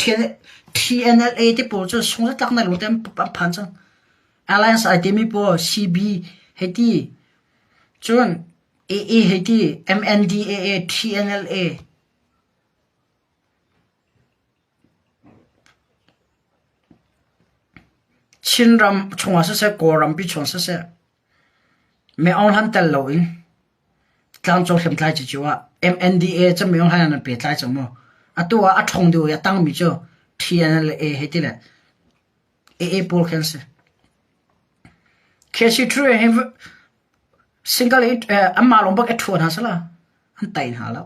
TNLA te po cho song tak na lo tem phan chang alliance itemi po CB heti chon AA heti MNDAA TNLA chinram chunga sa koram pi chon sa me on han tel lo in tlang chong hem thlai chi chiwa MNDA cha me on han pe thlai chang mo atua a thong du ya tang mi cho TNLA hetile AA pol cancer KC3 hem single it amma lombak athuan hasala an tain hala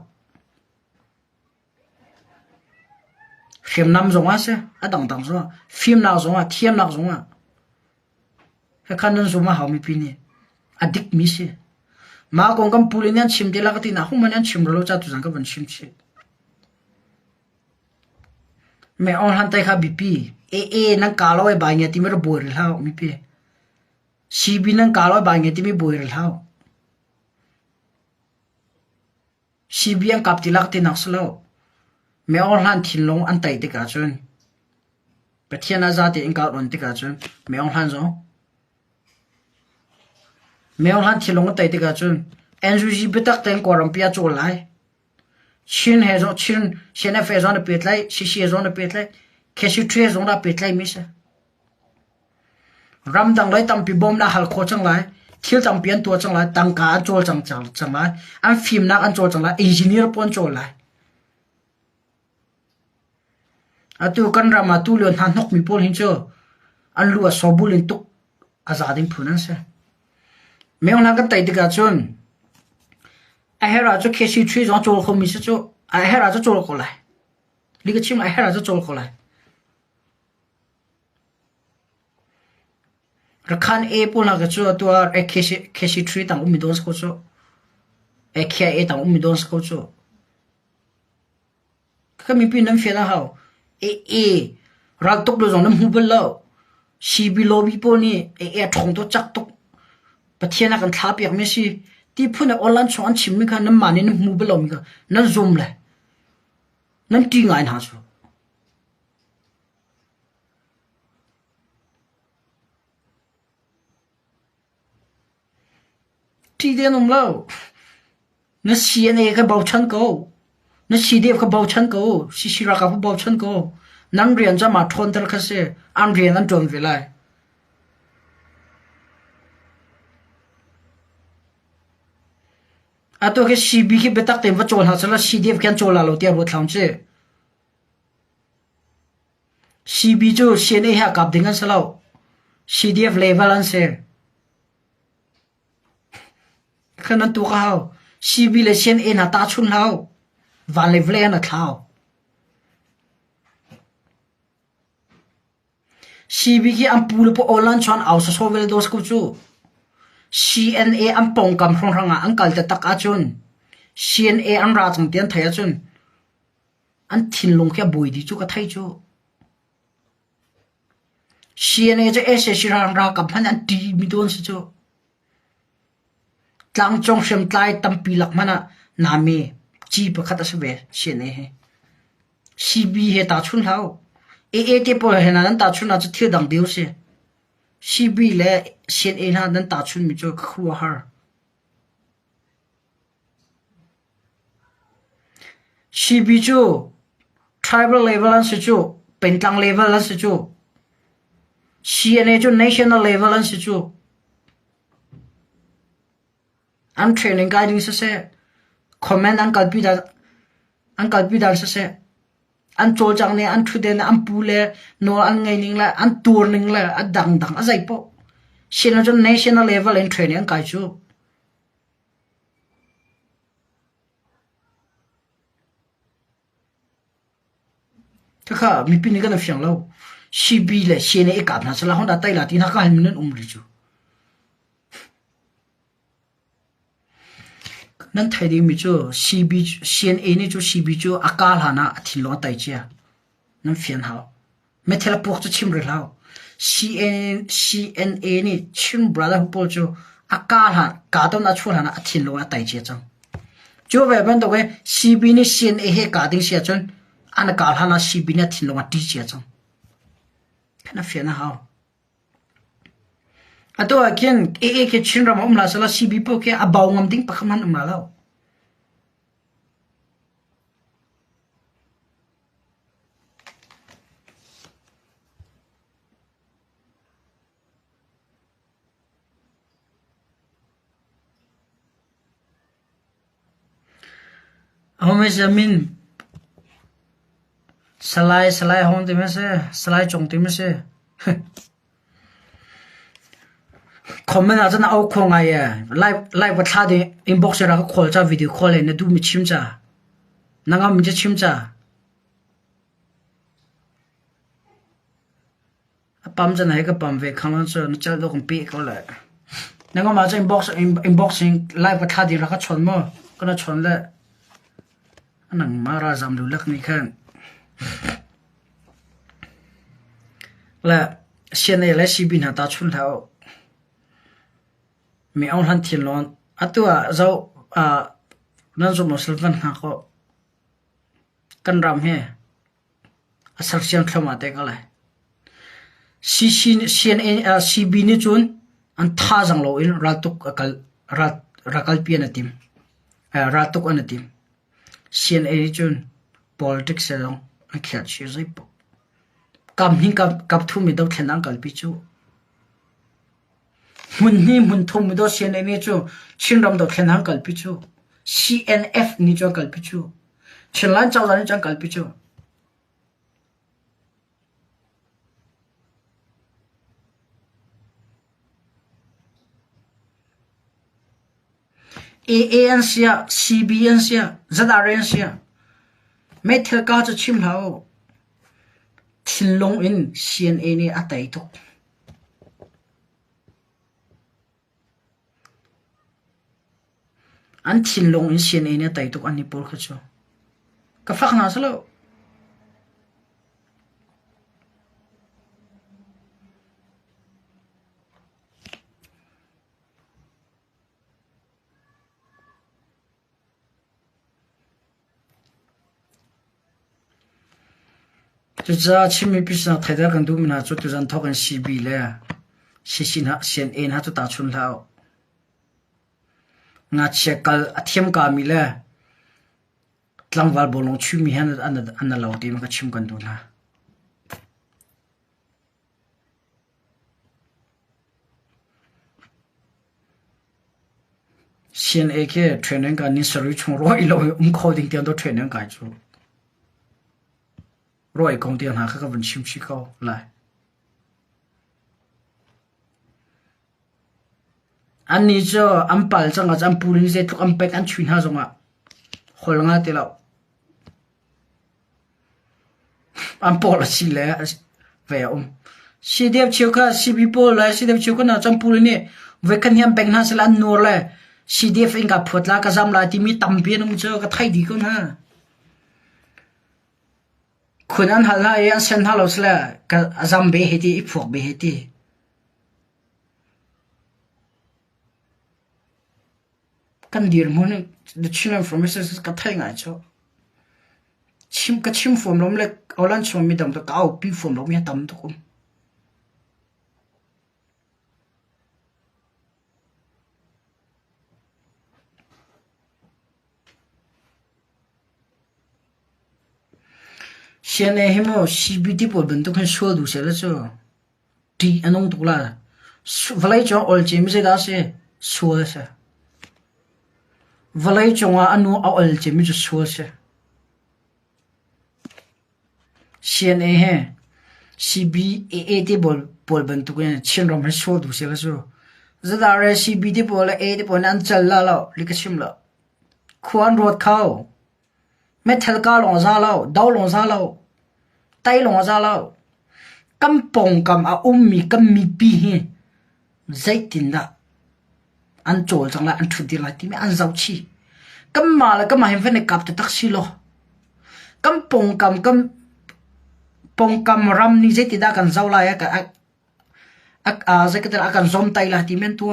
phim nam zonga se adang dang zo phim na zonga thiam na zonga he khanan zuma hawmi pini adik mi se ma kong kam pulinian chimte lagati na humanian chimrolo cha tu jang ka ban chim che me on han tai kha BP AA nang kaloi ba nya ti mer bor la mi pe CB nang kaloi ba nya ti mi bor la CB ang kap ti lak ti nak slo me on han thin long an tai te ka chun pathiana za ti in ka ron te ka chun me on han zo mèo hắn thì lòng tay thì cả chun anh chú gì biết tắc tên quả làm bia chỗ lại chin hay rồi chin phải rồi nó biết lại xí rồi nó biết lại khi xí thuê rồi nó biết lại mi se ram dang lại tam pi bom na hal kho chang lại thil tam pian tua chang lại tang ka chol chang lại an phim na an chol chang lại engineer pon chol lại atu kan rama tu lon han nok mi pol hin cho an lu a sobulin tuk azadin phunan se mèo na cái tay thì cả chun ai hay là cho khi xí thuê rồi chol không mi se cho ai hay là cho chol ko lại li cái chim ai hay là cho chol ko lại rakhan e pula ga chu to a keshi tree tang umi don sko chu e kya e tang umi don sko chu ka mi pin nam fe na hao e rak tok do zong nam hu bel lo si bi lo bi po ni e thong to chak tok pathiana kan thla pek me si ti phuna online chong an chim mi kha nam mani nam hu bel lo mi ka nan zoom le nan ti ngai na chu ti de nom lo nó CNA cái bầu chân cô nó CDF cái bầu chân cô CC ra cái bầu chân cô nang riêng cho mà thôn tới cái gì ăn riêng ăn trộn về lại à tôi cái CB cái bê tắc tiền vật trộn hả là CDF cái trộn là lâu tiền vật làm chứ CB cho CNA hạ cặp tiếng Anh sao CDF level anh sẽ khăn ăn tu cao CB là CNA là ta chun lao và level là thao CB cái am pula po online chọn áo số về dos câu chú CNA am pong cầm phong răng ang kal ta tak chun CNA am ra chung tiền thấy chun an thin long kia bùi đi chú cái thấy chú CNA cho SSC ra cầm hắn an ti mi don se chú tlang chong shem tlai tampi lak mana nami chi pakhat asbe CNA he CB he ta chun hao e te po he nan ta chun na chu thil dang deu se CB le CNA na nan ta chun mi chu khwa har CB chu tribal level an se chu pentang level an se chu CNA chu national level an se chu an training guiding se comment an kalpi dan se an chol chang ne an thu den an pu le no an ngai ning la an tur ning la a dang a zai po shin jo national level in training an kai chu ta kha mi pin ga na fyang lo CB le shin e kap na sala honda tai la tin ha ka hin min ri chu nan thai di mi chu CB CNA ni chu CB chu akal hana thilo tai chia nan fian hao me thela pok chu chim ri lao CNA ni chin brother hu pol chu akal ha ka to na chul hana thilo na tai chia chang chu ve ban do we CB ni CNA he ka ding sia chon an akal hana CB na thilo na ti chia chang kana fian hao ato akian ke chin ram la sala CB po ke abaw ngam ding pakhaman umalaw home zamin salai hon de se salai chong de se comment à chân áo khong ai à live vật thà đi inbox ra cái call cha video call này du mi chim cha nangam mi chim cha pam chân này cái pam về khang lan cho nó cha đâu không bị có lại nangam mà chân inboxing live vật thà đi ra cái chọn mà cái nó chọn lại anh mà ra dám lưu lắc này khan là hiện nay là CB na ta chun thao mi on han thil lon atua zo nan zo no selvan ha ko kan ram he asal sian thama te kala CB ni chun an tha jang lo in ratuk akal rakal pian atim ratuk an atim sian e chun politics e long an khyat chi zai po kam hi kap thu mi do thlenang kal pi chu mun thum mi do sian e ni chu chinram do thlenang kal pi chu CNF ni chu kal pi chu chinlan chaw dan chang kal pi chu ANC CBNC ZRNC mấy theo cao cho chim hậu thiên long in CNA này ở đây thôi anh thiên long in CNA này ở đây thôi anh đi bỏ cái chỗ cái phát nào sao就这前面必须要太太跟都们那做就让他跟西比嘞，先先按他就打出来，那切个天干米嘞，当晚不能去米还那老弟那个情感多啦。先那个传染个你手里从罗一路考定点都传染个住。rồi công ty họ các vấn chim chỉ câu lại anh đi cho anh bảo rằng là anh phụ nữ sẽ thuộc anh bẹt anh chuyên ha rồi mà hồi ngã thế nào anh bỏ là gì lẽ về ông si đẹp chiếu cả si bị bỏ lại si đẹp chiếu cả nào trong phụ nữ này về căn nhà bẹt ha sẽ là nô lại si đẹp anh gặp phật là cái giam lại thì mi tầm biến ông cho cái thay đi con haคุณอันฮัลล์ยังเส้นฮัลล์สละกับจำเบเหตีพวกเบเหตีกันดีร์มันเนี่ยชิมฟอร์มเซสกับไทยไงจ๊ะชิมฟอร์มลมเล็กเอาลันชมมีดำตัวก้าวปีฟอร์มลมยังดำตัวคุณ现在hem CBD 部分都很少读些了就，第安弄读了，不来讲二节没些大些说的些，不来讲啊安弄二节没就说些，现在嘿 CBAA 部分都跟千人很少读些了就，这当然 CBD 部了 A 的部难整了，你个什么了，宽road 靠。ไม่เท่ากับลงซาแล้วดาวลงซาแล้วไตลงซาแล้วกำปองกำอามีกำมีปีเฮใจตินละอันโจลจังละอันทุดีละที่ไม่อันเจ้าชีกำมาแล้วกำมาเห็นเฟนกับแต่ตักสิโลกำปองกำรำนี่ใจติดากันเจ้าลายกันใจก็จะกันซอมไตละที่มันตัว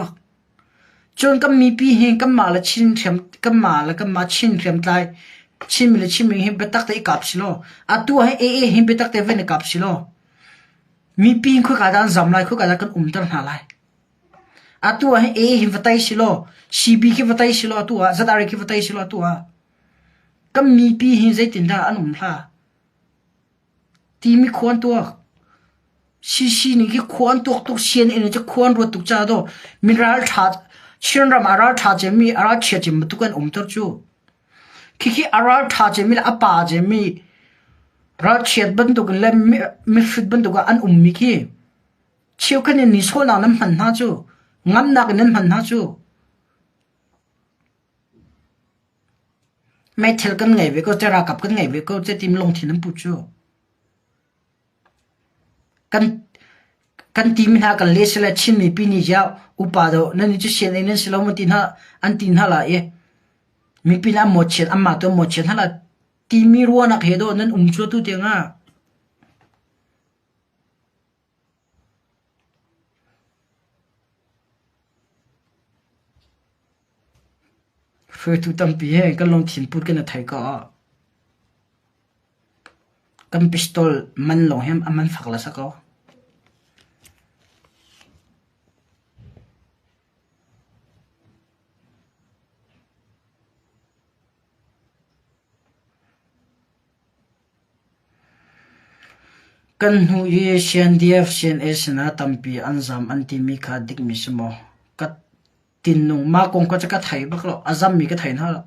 จนกำมีปีเฮกำมาแล้วชินเทียมกำมาแล้วกำมาชินเทียมไตชิมเลยเห็นไปตักแต่อีกับสิโลอะตัวให้เห็นไปตักแต่เวนกับสิโลมีปีนคุยกันดันจำไล่คุยกันกันตันหาไล่อะตัวให้เห็นวัตไตสิโลซีบีคิวัตไตสิโลตัวซัดอารีคิวัตไตสิโลตัวก็มีปีเห็นใจตินดาอันล่ะที่มีควรตัวซีนี่ก็ควรตัวเชียนเองจะควรรวดตุกจ้าโดมีราชาเชื่อรำอาราชาจะมีอาราเชียจิมตุกันตัวจูคิอาราท่าเจมิลอาป่าเจมีราเชียดบันตุกันเล่มิฟิดบันตุกันอันมิคีเชี่ยวกันนี่โซนาน้ำมันหาจูงำนักน้ำมันหาจูไม่เทลกันไงเวก็จะรักกับกันไงเวก็จะติมลงที่น้ำปุจูกันทีมหากันเลสละชินมีปีนี้เจ้าอุปาโดนั่นนี่จะเสียในนั้นสิเราไม่ตินหาอันตินหาละเอมีปีน่าหมดเช็ดอันมาตัวหมดเช็ดฮะล่ะทีมีรัวนักเฮโดนั่นชัวตัวเดียงอ่ะเฟื่อตุตัมปีเฮก็ลงถิ่นพูดกันในไทยก็กันพิสตอลมันลงเฮมมันฝักละสักก็ kan hu ye CNDF CNS na tampi anzam anti mi kha dik mi sumo kat tin nung ma kong ka chaka thai bak lo azam mi ka thai na lo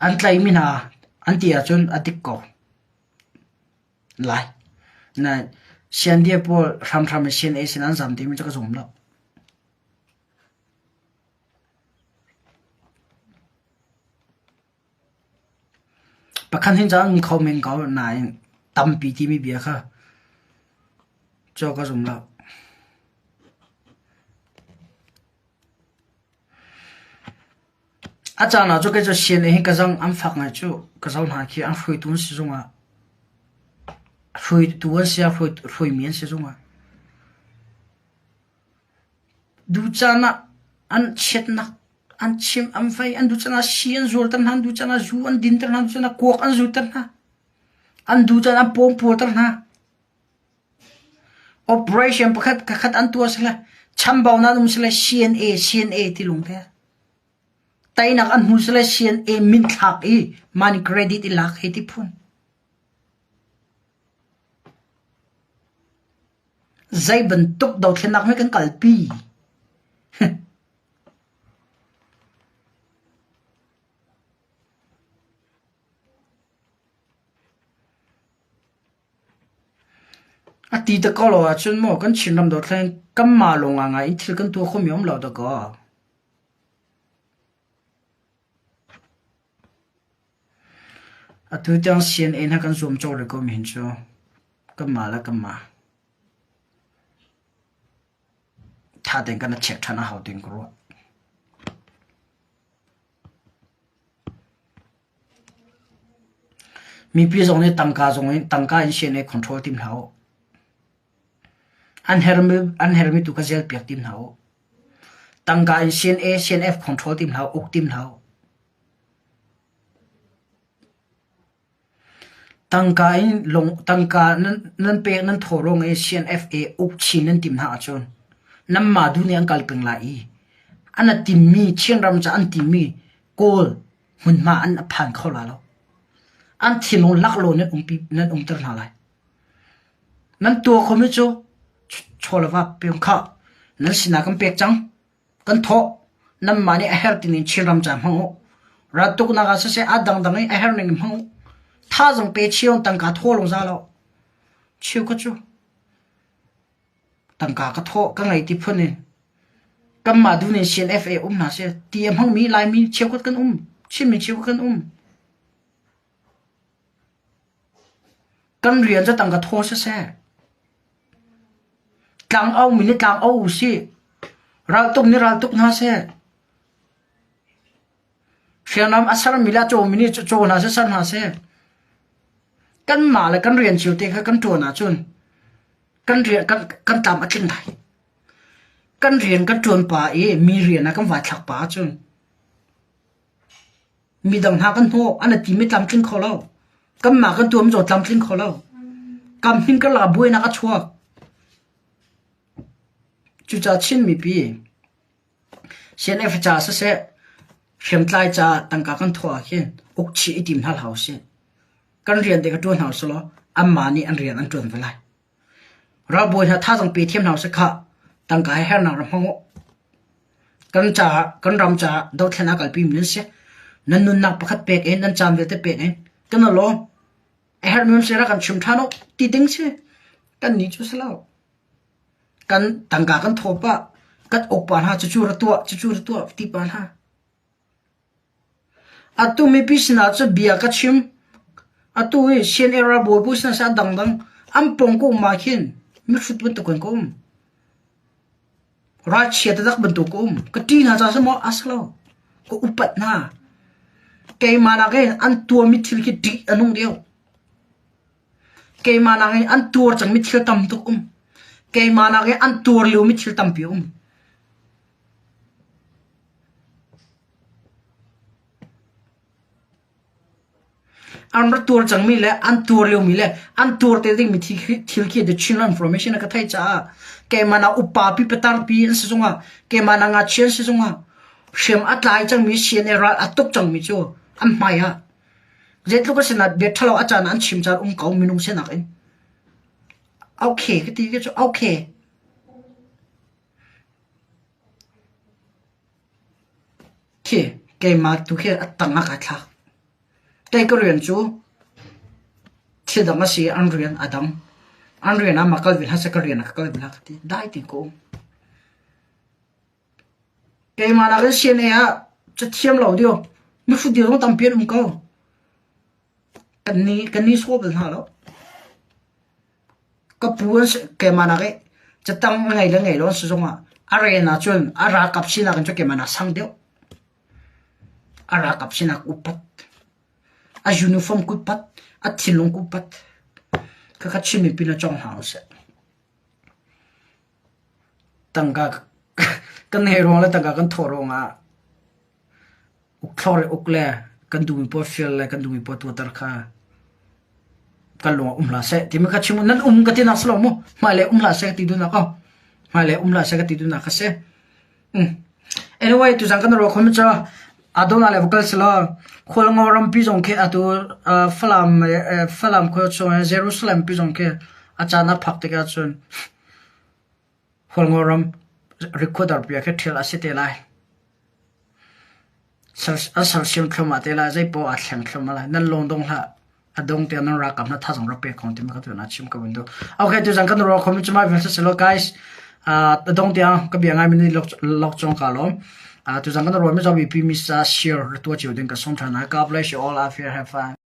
an tlai mi na anti a chun adik ko lai na CNDF po ram CNS na anzam ti mi chaka zum lo pakhan hin jang khau men kau na tampi ti mi bia kha cho ka zum lo achana cho ke cho sien he ka jang am phak nga chu ka zau na ki an hrui tun si zunga hrui tu an sia hrui mien si zunga du chana an chet na an chim am fai an du chana sien zol tan han du chana zu an din tan han chana kok an zu tan ha an du chana pom pu tan ha operation pakhat ka khat an tu asla cham baw na dum sla CNA ti lung the tay nak an hu sla CNA min thak e man credit i lak he ti phun zai ban tuk daw thlenak me kan kalpi ati ta ko lo chun mo kan chinram do thlen kam ma lo nga in thil kan tu khom yom lo da ko atu tang CNN ha kan zoom chaw le ko min chu kam ma tha den kan check thana how den ko mi pi zong ne tangka in CNN control team hao an hermi tu ka zel piak tim hao tangka in CNF control team hao ok team hao tangka in long tangka nan pe nan thorong e CNFA ok chi nan tim ha chon nam ma du ne an kal peng la I ana tim mi chiangram cha an tim mi kol hun ma an phan kho la lo an thinong lak lo ne pi nan tar na lai nan to khomi cho chola va pem kha nan sina kam pek chang kan tho nam ma ne a her tin chiangram cha hang ra tuk na ga se adang dang a her ning hang tha jong pe chion tang ka tho long za lo chiu ko chu tang ka tho ka ngai ti phun ni kam ma du ne CNFA na se tiam hang mi lai mi chiu ko kan chin mi chiu kan kan rian za tang ka tho se tang au mi ni tang au si ral tuk na se fianam asar mila cho mi ni cho na se san na se kan ma la kan rian chiu te kha kan to na chun kan rian kan tam a tling thai kan rian kan tuan pa e mi rian na kan wa thak pa chun mi dang ha kan ho ana ti mi tam tling kho lo kan ma kan tuam zo tam tling kho lo kam hin ka la boi na ka chua chu cha chin mi pi CNF cha se shem tlai cha tang ka kan tho a khen ok chi itim hal house kan rian de ka tuan house lo amma ni an rian an tuan velai ra boi ha tha jang pe thiam house kha tang ka her na ram ho kan ram cha do thena kal pi min se nan nun nak pakhat pek en nan cham ve te pek en kan lo her min se ra kan chum thano ti ding se kan ni chu sala kan tang ka kan thopa kat ok pa ha chu ra tu ti pa ha atu mi pisna chu bia ka chim atu e sien era boy bu sa dang am pong ko ma khin mi fut bun to kon ko ra chia ta dak bun to ko ka ti na cha mo aslo ko upat na ke mana ge an tu mi thil ki ti anung deu ke mana ge an tur chang mi thil tam to ke mana ge an tur lu mi thil tam pi an tur chang mi le an tur lu mi le an tur te ding mi thil ki the children information ka thai cha ke mana upa pi petar pi se zonga ke mana nga chen se zonga shem atlai chang mi sien era atuk chang mi chu an maya jet lu ka sena be thalo acha an chim char kau minung se nak en ok cái tí cái chỗ ok khi cái mà tụi kia tăng ngã cả cái riêng chú chỉ đó là gì anh riêng anh riêng mà cái việc hay sẽ cái riêng cái việc là cái đại tiền cô cái mà là cái xe này áจะเทียมเราเดียวไม่ฟุตเดียวต้องตำเปียนก็กันนี้ชอบเป็นหาแล้วก็พูดแกมานะก็จะตั้งไงแล้วไงแล้วสุดท้ายอะไรนะจนอะไรกับสินะกันจะแกมานะสั่งเดียวอะไรกับสินะกุปัดอายูนิฟอร์มกุปัดอาทิลงกุปัดก็คัดชิมเป็นจ้องหาเสียตั้งกันเฮโร่แล้วตั้งกันทอรงอ่ะคลอร์อุกเล่กันดูมีพอฟิลเลยกันดูมีพอตัวตระค่ากันลงลาเสที่มันคัดชิมนั่นกันที่นักสโลมมาเลยลาเสที่ดูนักก็มาเลยลาเสที่ดูนักก็เสanyway ตุจังกันเราคนมันจะอาดูน่าเลยพวกเราสิละคนงอรำปีจงแค่อาดูฝรั่งคนชนเยรูซาเล็มปีจงแค่อาจารย์นับพักติกันชนคนงอรำรีคอร์ดร์ปีแค่เทลอาศัยเตลัยสักเสียงคำว่าเตลัยใจปออัดเสียงคำอะไรนั่นลงตรงละอดงเตียนรักกับนั่นท่าสงรับเปของที่มันก็ตัวนัดชิมกับวินโดโอเคตุจังกันเราคนมันจะมาเป็นสิละ guys อดงเตียนก็เบียงไงมันนี่ล็อกจงกาลมตุจังกันเราไม่จะมีพิมิสเชียร์ตัวจิ๋วดึงกับสงทานะกับเลยชิ all of you have fun